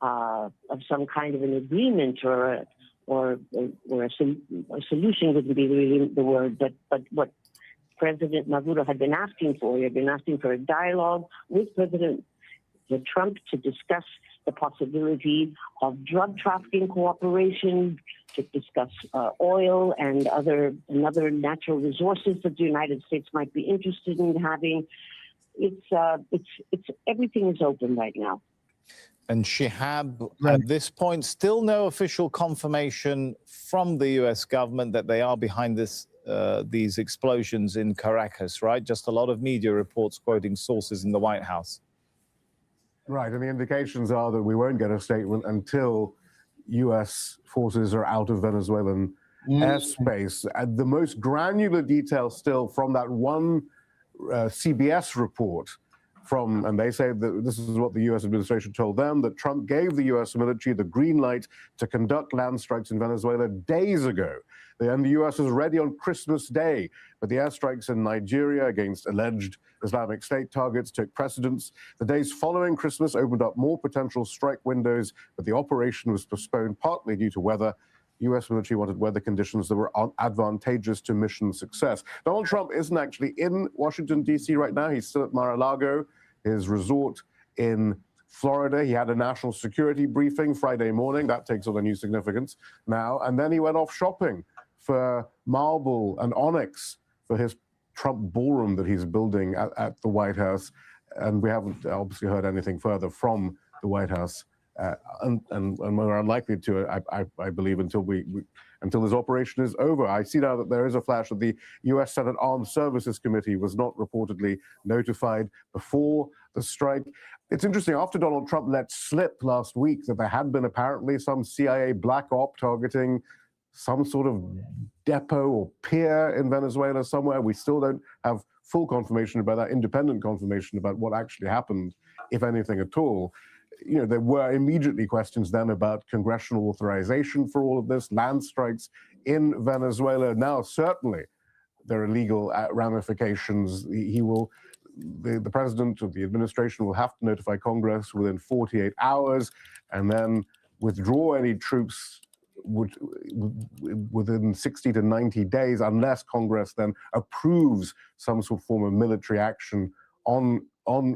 of some kind of an agreement or a solution wouldn't be really the word, but what President Maduro had been asking for. He had been asking for a dialogue with President Trump to discuss the possibility of drug trafficking cooperation, to discuss oil and other natural resources that the United States might be interested in having. It's everything is open right now. And Shihab, at this point, still no official confirmation from the U.S. government that they are behind these explosions in Caracas, right? Just a lot of media reports quoting sources in the White House. Right, and the indications are that we won't get a statement until U.S. forces are out of Venezuelan airspace. And the most granular detail still from that one CBS report and they say that this is what the U.S. administration told them, that Trump gave the U.S. military the green light to conduct land strikes in Venezuela days ago. And the US is ready on Christmas Day. But the airstrikes in Nigeria against alleged Islamic State targets took precedence. The days following Christmas opened up more potential strike windows, but the operation was postponed partly due to weather. U.S. military wanted weather conditions that were advantageous to mission success. Donald Trump isn't actually in Washington, D.C. right now. He's still at Mar-a-Lago, his resort in Florida. He had a national security briefing Friday morning. That takes on a new significance now. And then he went off shopping for marble and onyx for his Trump ballroom that he's building at the White House. And we haven't obviously heard anything further from the White House. And we're unlikely to, I believe, until this operation is over. I see now that there is a flash that the U.S. Senate Armed Services Committee was not reportedly notified before the strike. It's interesting, after Donald Trump let slip last week that there had been apparently some CIA black op targeting some sort of depot or pier in Venezuela somewhere. We still don't have full confirmation about that, independent confirmation about what actually happened, if anything at all. You know, there were immediately questions then about congressional authorization for all of this, land strikes in Venezuela. Now, certainly, there are legal ramifications. The president of the administration will have to notify Congress within 48 hours and then withdraw any troops within 60 to 90 days, unless Congress then approves some sort of form of military action on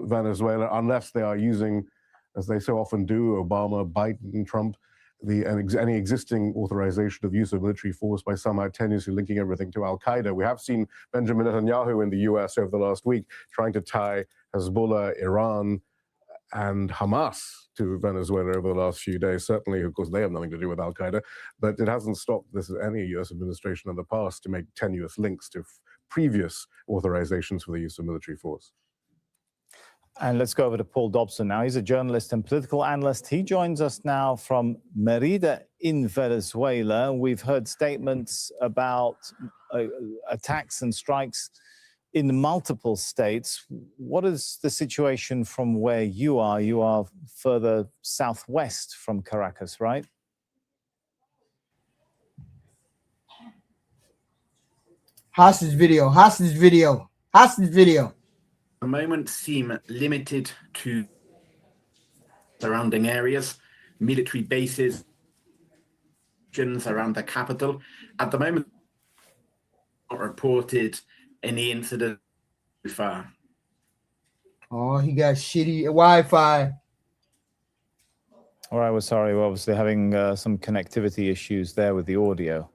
Venezuela, unless they are using, as they so often do, Obama, Biden, Trump, any existing authorization of use of military force by somehow tenuously linking everything to al-Qaeda. We have seen Benjamin Netanyahu in the US over the last week trying to tie Hezbollah, Iran, and Hamas to Venezuela over the last few days. Certainly, of course, they have nothing to do with al-Qaeda, but it hasn't stopped any US administration in the past to make tenuous links to previous authorizations for the use of military force. And let's go over to Paul Dobson now. He's a journalist and political analyst. He joins us now from Merida in Venezuela. We've heard statements about attacks and strikes in multiple states. What is the situation from where you are? You are further southwest from Caracas, right? Hostage video, hostage video, hostage video. The moment seem limited to surrounding areas, military bases around the capital. At the moment, not reported any incident so far. Oh, he got shitty Wi-Fi. All right, we're sorry. We're obviously having some connectivity issues there with the audio.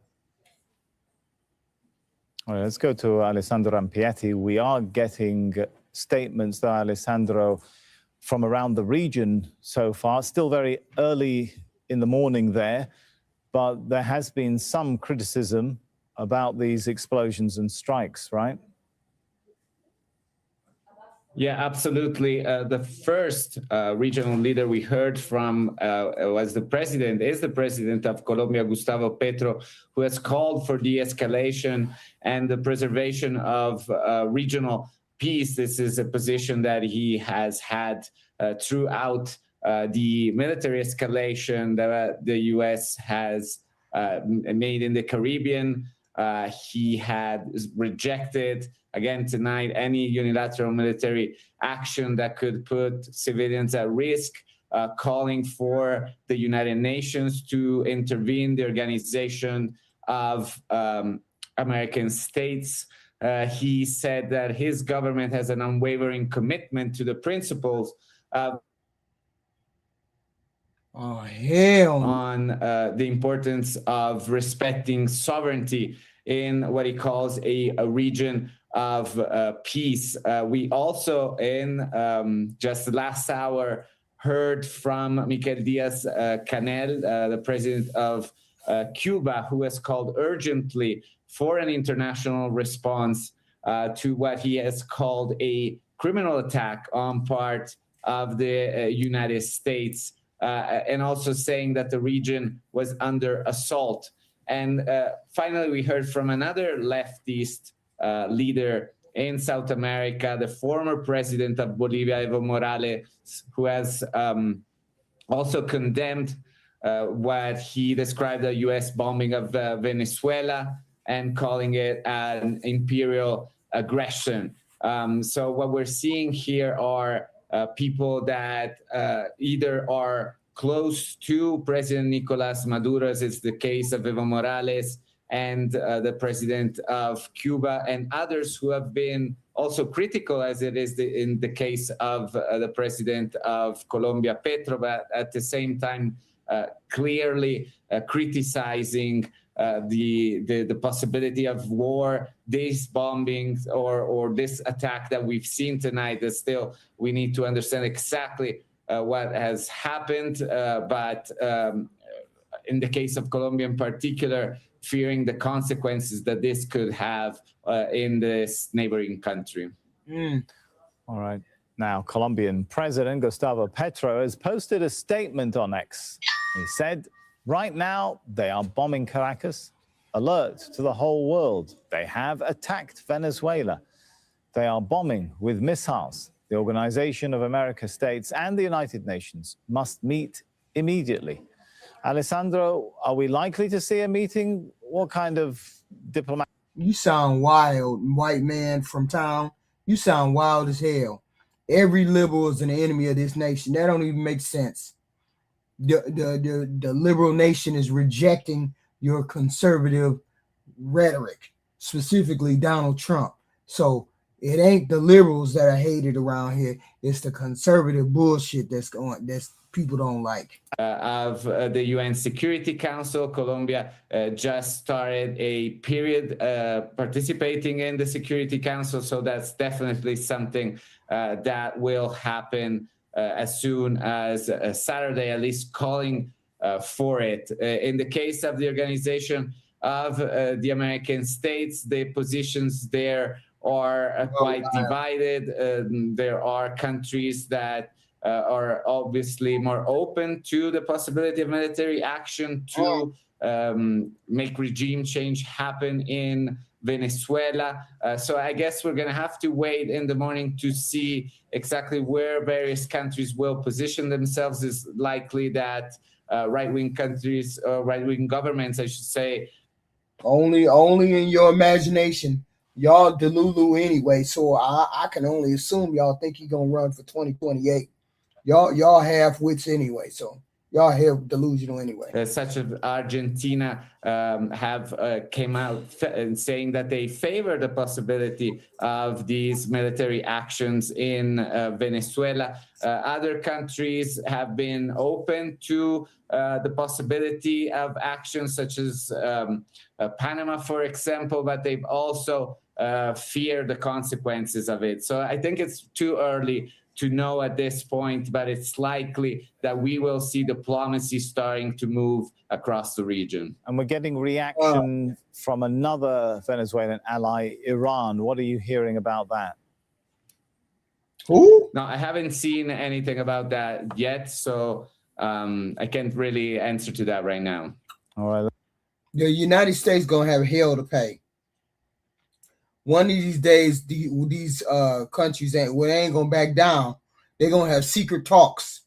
All right, let's go to Alessandro Rampietti. We are getting statements, though, Alessandro, from around the region so far. Still very early in the morning there, but there has been some criticism about these explosions and strikes, right? Yeah, absolutely. The first regional leader we heard from is the president of Colombia, Gustavo Petro, who has called for de-escalation and the preservation of regional peace. This is a position that he has had throughout the military escalation that the U.S. has made in the Caribbean. He had rejected, again tonight, any unilateral military action that could put civilians at risk, calling for the United Nations to intervene, the Organization of American States. He said that his government has an unwavering commitment to the principles of on the importance of respecting sovereignty in what he calls a region of peace. We also, in just the last hour, heard from Miguel Diaz-Canel, the president of Cuba, who has called urgently for an international response to what he has called a criminal attack on part of the United States, and also saying that the region was under assault. And finally, we heard from another leftist leader in South America, the former president of Bolivia, Evo Morales, who has also condemned what he described a U.S. bombing of Venezuela and calling it an imperial aggression. So what we're seeing here are people that either are close to President Nicolas Maduro, as is the case of Evo Morales and the president of Cuba, and others who have been also critical, as it is in the case of the president of Colombia, Petro, but at the same time clearly criticizing the possibility of war, these bombings or this attack that we've seen tonight. That still we need to understand exactly what has happened, but in the case of Colombia in particular, fearing the consequences that this could have in this neighboring country. All right. Now, Colombian President Gustavo Petro has posted a statement on X. He said, right now, they are bombing Caracas. Alert to the whole world. They have attacked Venezuela. They are bombing with missiles. The Organization of American States and the United Nations must meet immediately. Alessandro, are we likely to see a meeting? What kind of diplomatic... You sound wild, white man from town. You sound wild as hell. Every liberal is an enemy of this nation. That don't even make sense. The liberal nation is rejecting your conservative rhetoric, specifically Donald Trump. So it ain't the liberals that are hated around here. It's the conservative bullshit that's people don't like. Of the UN Security Council, Colombia just started a period participating in the Security Council, so that's definitely something that will happen as soon as Saturday, at least calling for it. In the case of the Organization of the American States, the positions there are quite divided. There are countries that are obviously more open to the possibility of military action to make regime change happen in Venezuela. So I guess we're going to have to wait in the morning to see exactly where various countries will position themselves. It's likely that right-wing countries, right-wing governments, I should say. Only in your imagination. Y'all delulu anyway, so I can only assume y'all think he's going to run for 2028. Y'all have wits anyway, so y'all have delusional anyway. Such as Argentina have came out saying that they favor the possibility of these military actions in Venezuela. Other countries have been open to the possibility of actions such as Panama, for example, but they've also feared the consequences of it. So I think it's too early to know at this point, but it's likely that we will see diplomacy starting to move across the region. And we're getting reaction from another Venezuelan ally, Iran. What are you hearing about that? Who? No, I haven't seen anything about that yet, so I can't really answer to that right now. All right. The United States gonna have hell to pay. One of these days, these countries ain't gonna back down. They're gonna have secret talks.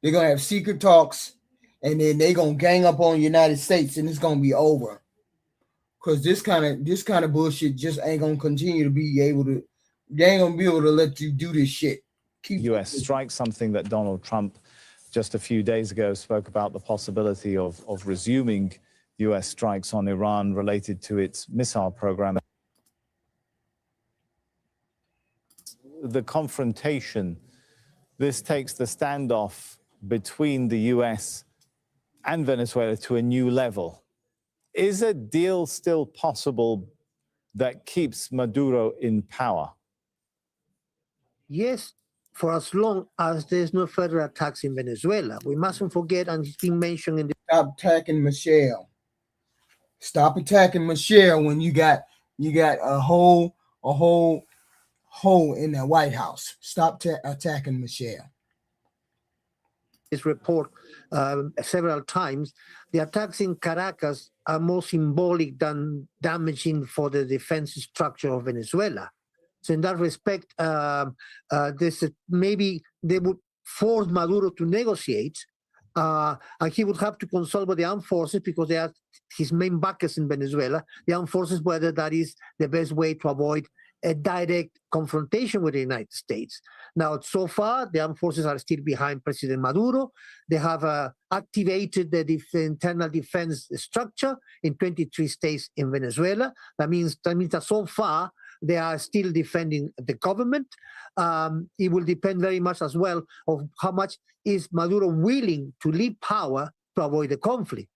They're gonna have secret talks, and then they're gonna gang up on the United States, and it's gonna be over. Cause this kind of bullshit just ain't gonna continue to be able to. They ain't gonna be able to let you do this shit. U.S. strike, something that Donald Trump just a few days ago spoke about the possibility of resuming U.S. strikes on Iran related to its missile program. The confrontation, this takes the standoff between the U.S. and Venezuela to a new level. Is a deal still possible that keeps Maduro in power? Yes, for as long as there's no further attacks in Venezuela. We mustn't forget, and it's been mentioned in the... Stop attacking Michelle. Stop attacking Michelle when you got a whole hole in the White House. Stop attacking Michelle. This report several times, the attacks in Caracas are more symbolic than damaging for the defense structure of Venezuela. So in that respect, maybe they would force Maduro to negotiate and he would have to consult with the armed forces because they are his main backers in Venezuela, the armed forces, whether that is the best way to avoid a direct confrontation with the United States. Now, so far, the armed forces are still behind President Maduro. They have activated the internal defense structure in 23 states in Venezuela. That means that so far, they are still defending the government. It will depend very much as well of how much is Maduro willing to leave power to avoid the conflict.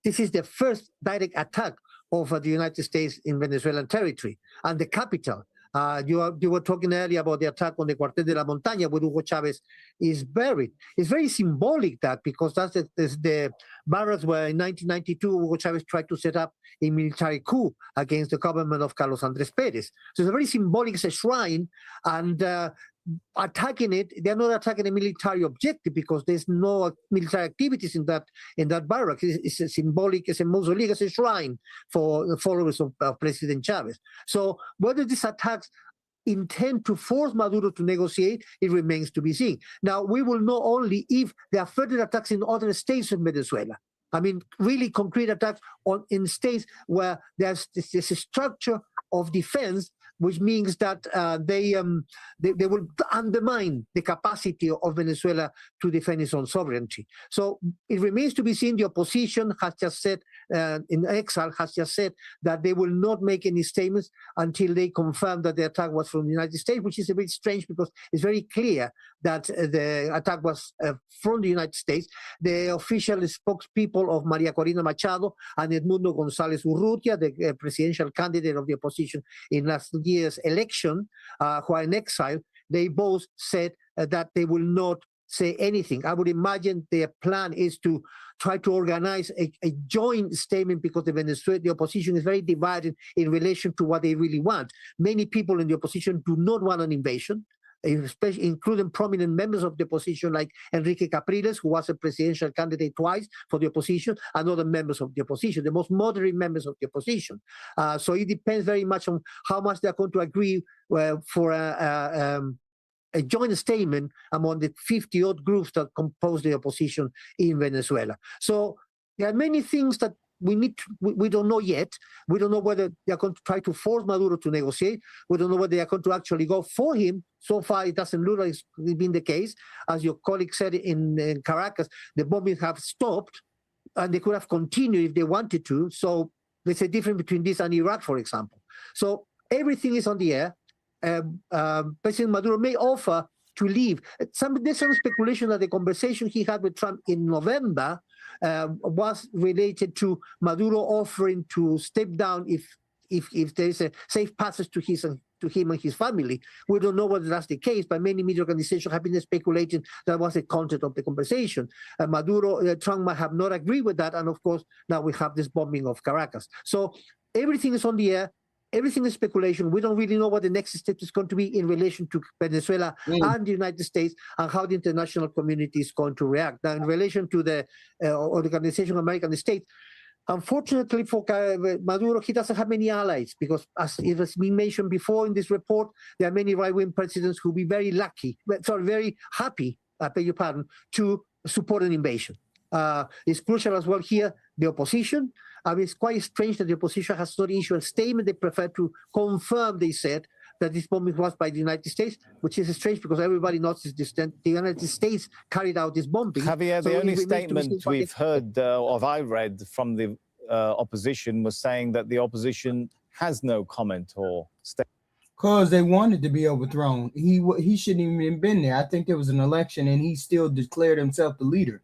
This is the first direct attack of the United States in Venezuelan territory and the capital. You were talking earlier about the attack on the Cuartel de la Montaña where Hugo Chavez is buried. It's very symbolic that because that's the barracks where in 1992 Hugo Chavez tried to set up a military coup against the government of Carlos Andrés Pérez. So it's a very symbolic, it's a shrine, and attacking it, they're not attacking a military objective because there's no military activities in that barrack. It's a symbolic, it's a mausoleum, it's a shrine for the followers of President Chavez. So whether these attacks intend to force Maduro to negotiate, it remains to be seen. Now, we will know only if there are further attacks in other states of Venezuela. I mean, really concrete attacks in states where there's a structure of defense, which means that they will undermine the capacity of Venezuela to defend its own sovereignty. So it remains to be seen. The opposition has just said, in exile, has just said that they will not make any statements until they confirm that the attack was from the United States, which is a bit strange because it's very clear that the attack was from the United States. The official spokespeople of Maria Corina Machado and Edmundo González Urrutia, the presidential candidate of the opposition in last year's election, who are in exile, they both said that they will not say anything. I would imagine their plan is to try to organize a joint statement because the opposition is very divided in relation to what they really want. Many people in the opposition do not want an invasion, especially including prominent members of the opposition like Enrique Capriles, who was a presidential candidate twice for the opposition, and other members of the opposition, the most moderate members of the opposition. So it depends very much on how much they're going to agree for a joint statement among the 50-odd groups that compose the opposition in Venezuela. So there are many things that we don't know yet. We don't know whether they are going to try to force Maduro to negotiate. We don't know whether they are going to actually go for him. So far, it doesn't look like it's been the case. As your colleague said in Caracas, the bombings have stopped, and they could have continued if they wanted to. So there's a difference between this and Iraq, for example. So everything is on the air. President Maduro may offer to leave. There's some speculation that the conversation he had with Trump in November was related to Maduro offering to step down if there is a safe passage to him and his family. We don't know whether that's the case, but many media organizations have been speculating that was the content of the conversation. Trump might have not agreed with that, and of course, now we have this bombing of Caracas. So everything is on the air. Everything is speculation. We don't really know what the next step is going to be in relation to Venezuela and the United States and how the international community is going to react. Now, in relation to the Organization of American States, unfortunately for Maduro, he doesn't have many allies because, as it has been mentioned before in this report, there are many right-wing presidents who will be very happy, I beg your pardon, to support an invasion. It's crucial as well here, the opposition. I mean, it's quite strange that the opposition has not issued a statement. They prefer to confirm, they said, that this bombing was by the United States, which is strange because everybody knows the United States carried out this bombing. Javier, the only statement we've heard, or I read from the opposition, was saying that the opposition has no comment or statement. Because they wanted to be overthrown. He shouldn't even have been there. I think there was an election and he still declared himself the leader.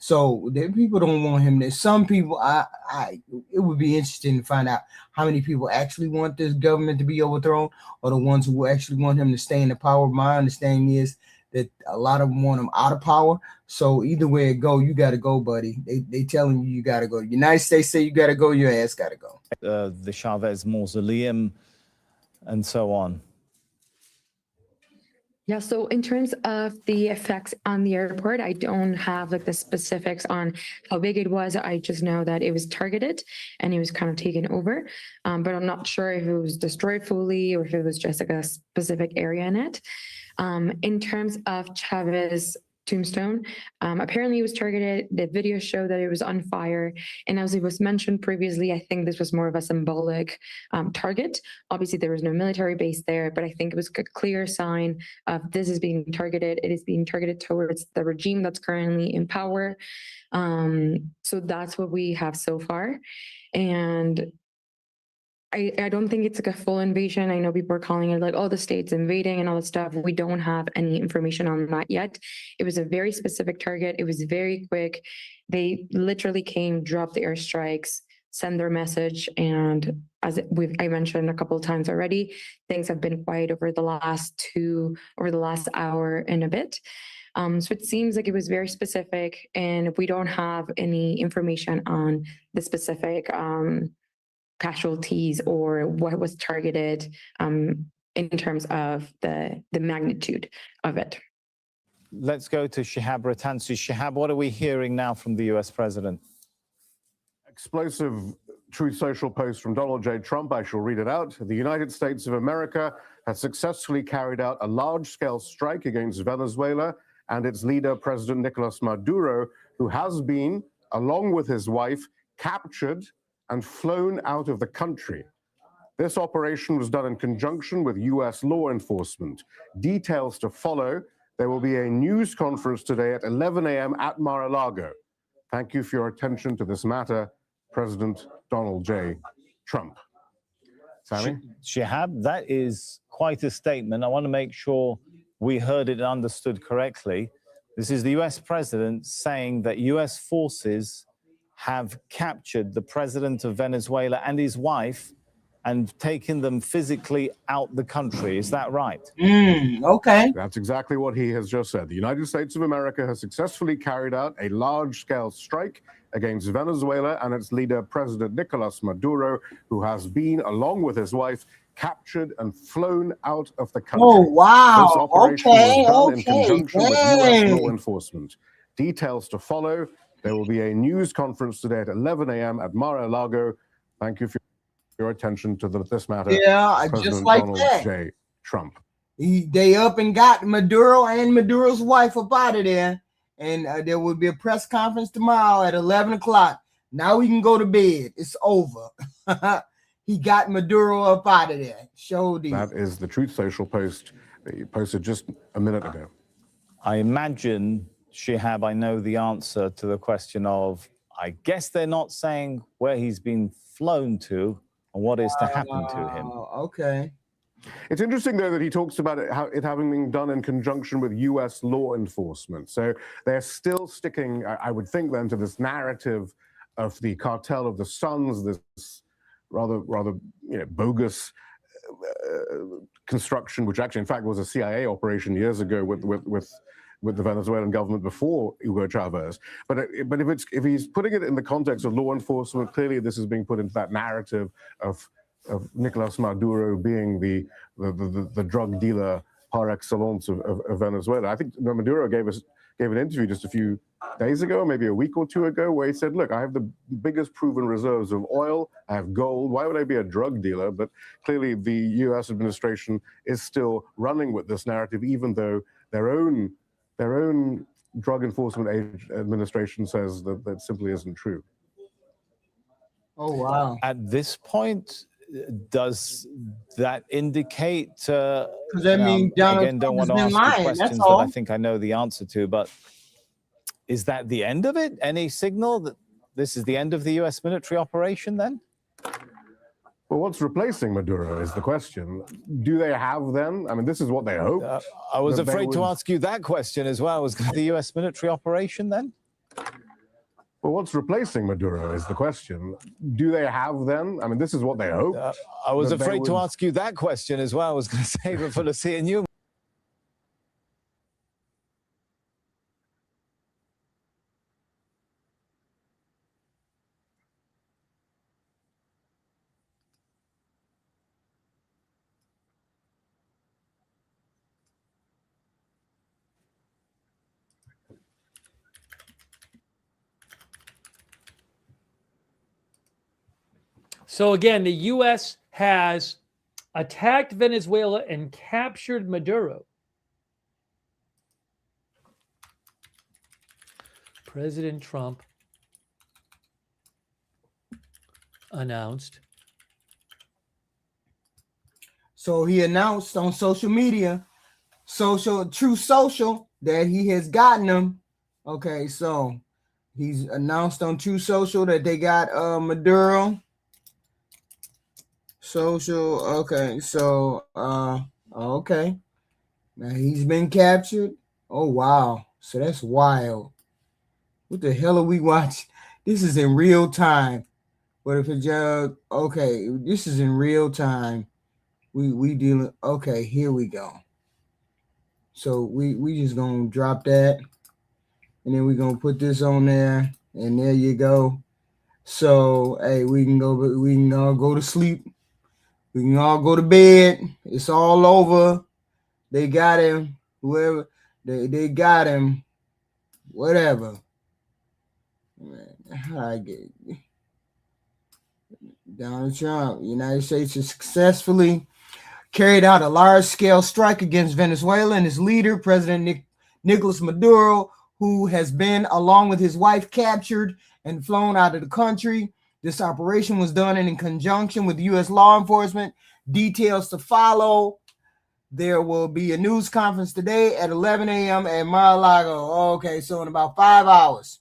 So people don't want him there. Some people, it would be interesting to find out how many people actually want this government to be overthrown, or the ones who actually want him to stay in the power. My understanding is that a lot of them want him out of power. So either way it go, you got to go, buddy. They telling you got to go. The United States say you got to go, your ass got to go. The Chavez mausoleum and so on. Yeah, so in terms of the effects on the airport, I don't have like the specifics on how big it was. I just know that it was targeted and it was kind of taken over. But I'm not sure if it was destroyed fully or if it was just like a specific area in it. In terms of Chavez tombstone. Apparently it was targeted. The video showed that it was on fire. And as it was mentioned previously, I think this was more of a symbolic target. Obviously, there was no military base there, but I think it was a clear sign of this is being targeted. It is being targeted towards the regime that's currently in power. So that's what we have so far. And I don't think it's like a full invasion. I know people are calling it like, oh, the state's invading and all that stuff. We don't have any information on that yet. It was a very specific target. It was very quick. They literally came, dropped the airstrikes, send their message. And as I mentioned a couple of times already, things have been quiet over the last hour and a bit. So it seems like it was very specific, and we don't have any information on the specific casualties or what was targeted in terms of the magnitude of it. Let's go to Shihab Ratansi. Shihab, what are we hearing now from the US president? Explosive Truth Social post from Donald J. Trump. I shall read it out. The United States of America has successfully carried out a large-scale strike against Venezuela and its leader, President Nicolas Maduro, who has been, along with his wife, captured and flown out of the country. This operation was done in conjunction with US law enforcement. Details to follow. There will be a news conference today at 11 a.m. at Mar-a-Lago. Thank you for your attention to this matter, President Donald J. Trump. Sammy? Shihab, that is quite a statement. I want to make sure we heard it and understood correctly. This is the US president saying that US forces have captured the president of Venezuela and his wife and taken them physically out the country. Is that right? Okay. That's exactly what he has just said. The United States of America has successfully carried out a large-scale strike against Venezuela and its leader, President Nicolas Maduro, who has been, along with his wife, captured and flown out of the country. Oh, wow. This operation was done in conjunction with US law enforcement. Details to follow. There will be a news conference today at 11 a.m. at Mar-a-Lago. Thank you for your attention to this matter. Yeah, President just like Donald that. J. Trump. They up and got Maduro and Maduro's wife up out of there. And there will be a press conference tomorrow at 11 o'clock. Now we can go to bed. It's over. He got Maduro up out of there. Showed you. That is the Truth Social post that you posted just a minute ago. I imagine, Shihab, I know the answer to the question of, I guess they're not saying where he's been flown to and what is to happen to him. Okay. It's interesting, though, that he talks about it having been done in conjunction with U.S. law enforcement. So they're still sticking, I would think, then, to this narrative of the cartel of the Suns, this rather bogus construction, which actually, in fact, was a CIA operation years ago with the Venezuelan government before Hugo Chavez. But if he's putting it in the context of law enforcement, clearly this is being put into that narrative of Nicolas Maduro being the drug dealer par excellence of Venezuela. I think Maduro gave an interview just a few days ago, maybe a week or two ago, where he said, look, I have the biggest proven reserves of oil, I have gold, why would I be a drug dealer? But clearly the US administration is still running with this narrative, even though their own drug enforcement administration says that simply isn't true. Oh, wow. At this point, does that indicate, that means Donald again, don't want to ask you questions that I think I know the answer to, but is that the end of it? Any signal that this is the end of the US military operation then? Well, what's replacing Maduro is the question. Do they have then? I mean, this is what they hope. I was afraid to ask you that question as well. Was the US military operation then? Well, what's replacing Maduro is the question. Do they have then? I mean, this is what they hope. I was afraid to ask you that question as well. I was going to say before to seeing you. So again, the U.S. has attacked Venezuela and captured Maduro. President Trump announced. So he announced on social media, True Social, that he has gotten them. Okay, so he's announced on True Social that they got Maduro. Social, okay, so okay. Now he's been captured. Oh wow. So that's wild. What the hell are we watching? This is in real time. But if it's okay, this is in real time. We dealing, okay, here we go. So we just gonna drop that, and then we're gonna put this on there, and there you go. So hey, we can all go to sleep. We can all go to bed. It's all over. They got him. Whoever they got him. Whatever. Man, how I get Donald Trump, United States has successfully carried out a large-scale strike against Venezuela and its leader, President Nicolas Maduro, who has been, along with his wife, captured and flown out of the country. This operation was done in conjunction with U.S. law enforcement. Details to follow. There will be a news conference today at 11 a.m. at Mar-a-Lago. Okay, so in about 5 hours.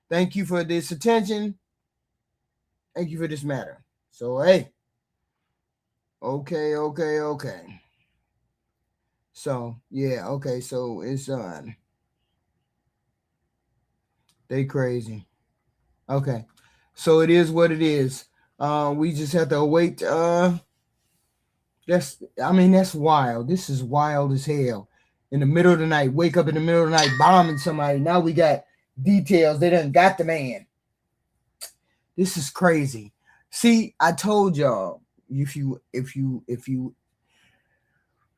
Thank you for this attention. Thank you for this matter. So, hey. Okay. So, yeah, okay, so it's on. They crazy. Okay. So it is what it is. We just have to wait. That's wild. This is wild as hell. In the middle of the night, wake up in the middle of the night, bombing somebody. Now we got details. They done got the man. This is crazy. See, I told y'all, if you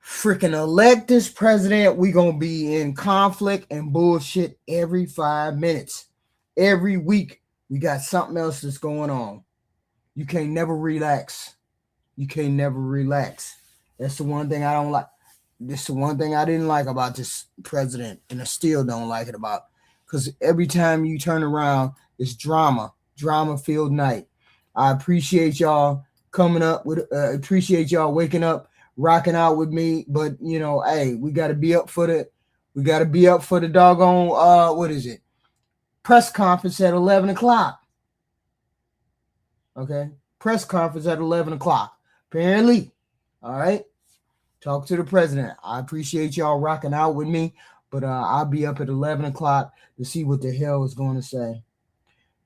freaking elect this president, we gonna be in conflict and bullshit every 5 minutes. Every week we got something else that's going on. You can't never relax. That's the one thing I don't like. This is the one thing I didn't like about this president, and I still don't like it about, because every time you turn around, it's drama-filled night. I appreciate y'all coming up with, appreciate y'all waking up, rocking out with me, but hey, we got to be up for the doggone what is it, press conference at 11 o'clock. Okay, press conference at 11 o'clock apparently. All right, talk to the president. I appreciate y'all rocking out with me, but I'll be up at 11 o'clock to see what the hell is going to say.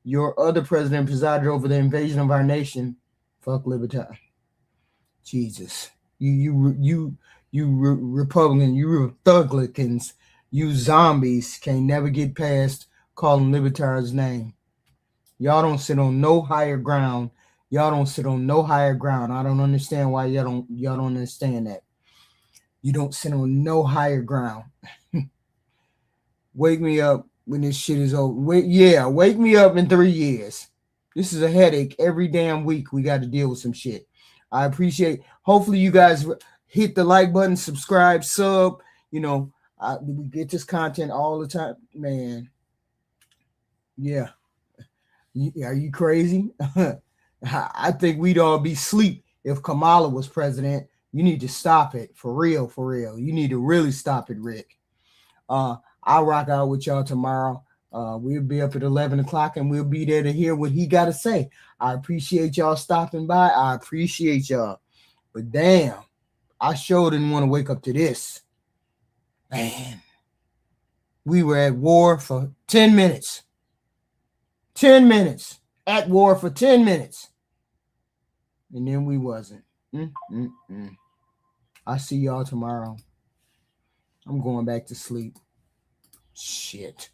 Your other president presided over the invasion of our nation. Fuck libertad. Jesus. You Republican, you Republicans, you zombies can't never get past calling libertad's name. Y'all don't sit on no higher ground. I don't understand why y'all don't understand that. You don't sit on no higher ground. Wake me up when this shit is over. Wake me up in 3 years. This is a headache every damn week. We got to deal with some shit. I appreciate. Hopefully you guys hit the like button, subscribe, sub. We get this content all the time, man. Yeah. Are you crazy? I think we'd all be asleep if Kamala was president. You need to stop it. For real. You need to really stop it, Rick. I'll rock out with y'all tomorrow. We'll be up at 11 o'clock, and we'll be there to hear what he got to say. I appreciate y'all stopping by. I appreciate y'all. But damn, I sure didn't want to wake up to this. Man, we were at war for 10 minutes. 10 minutes. At war for 10 minutes. And then we wasn't. I'll see y'all tomorrow. I'm going back to sleep. Shit.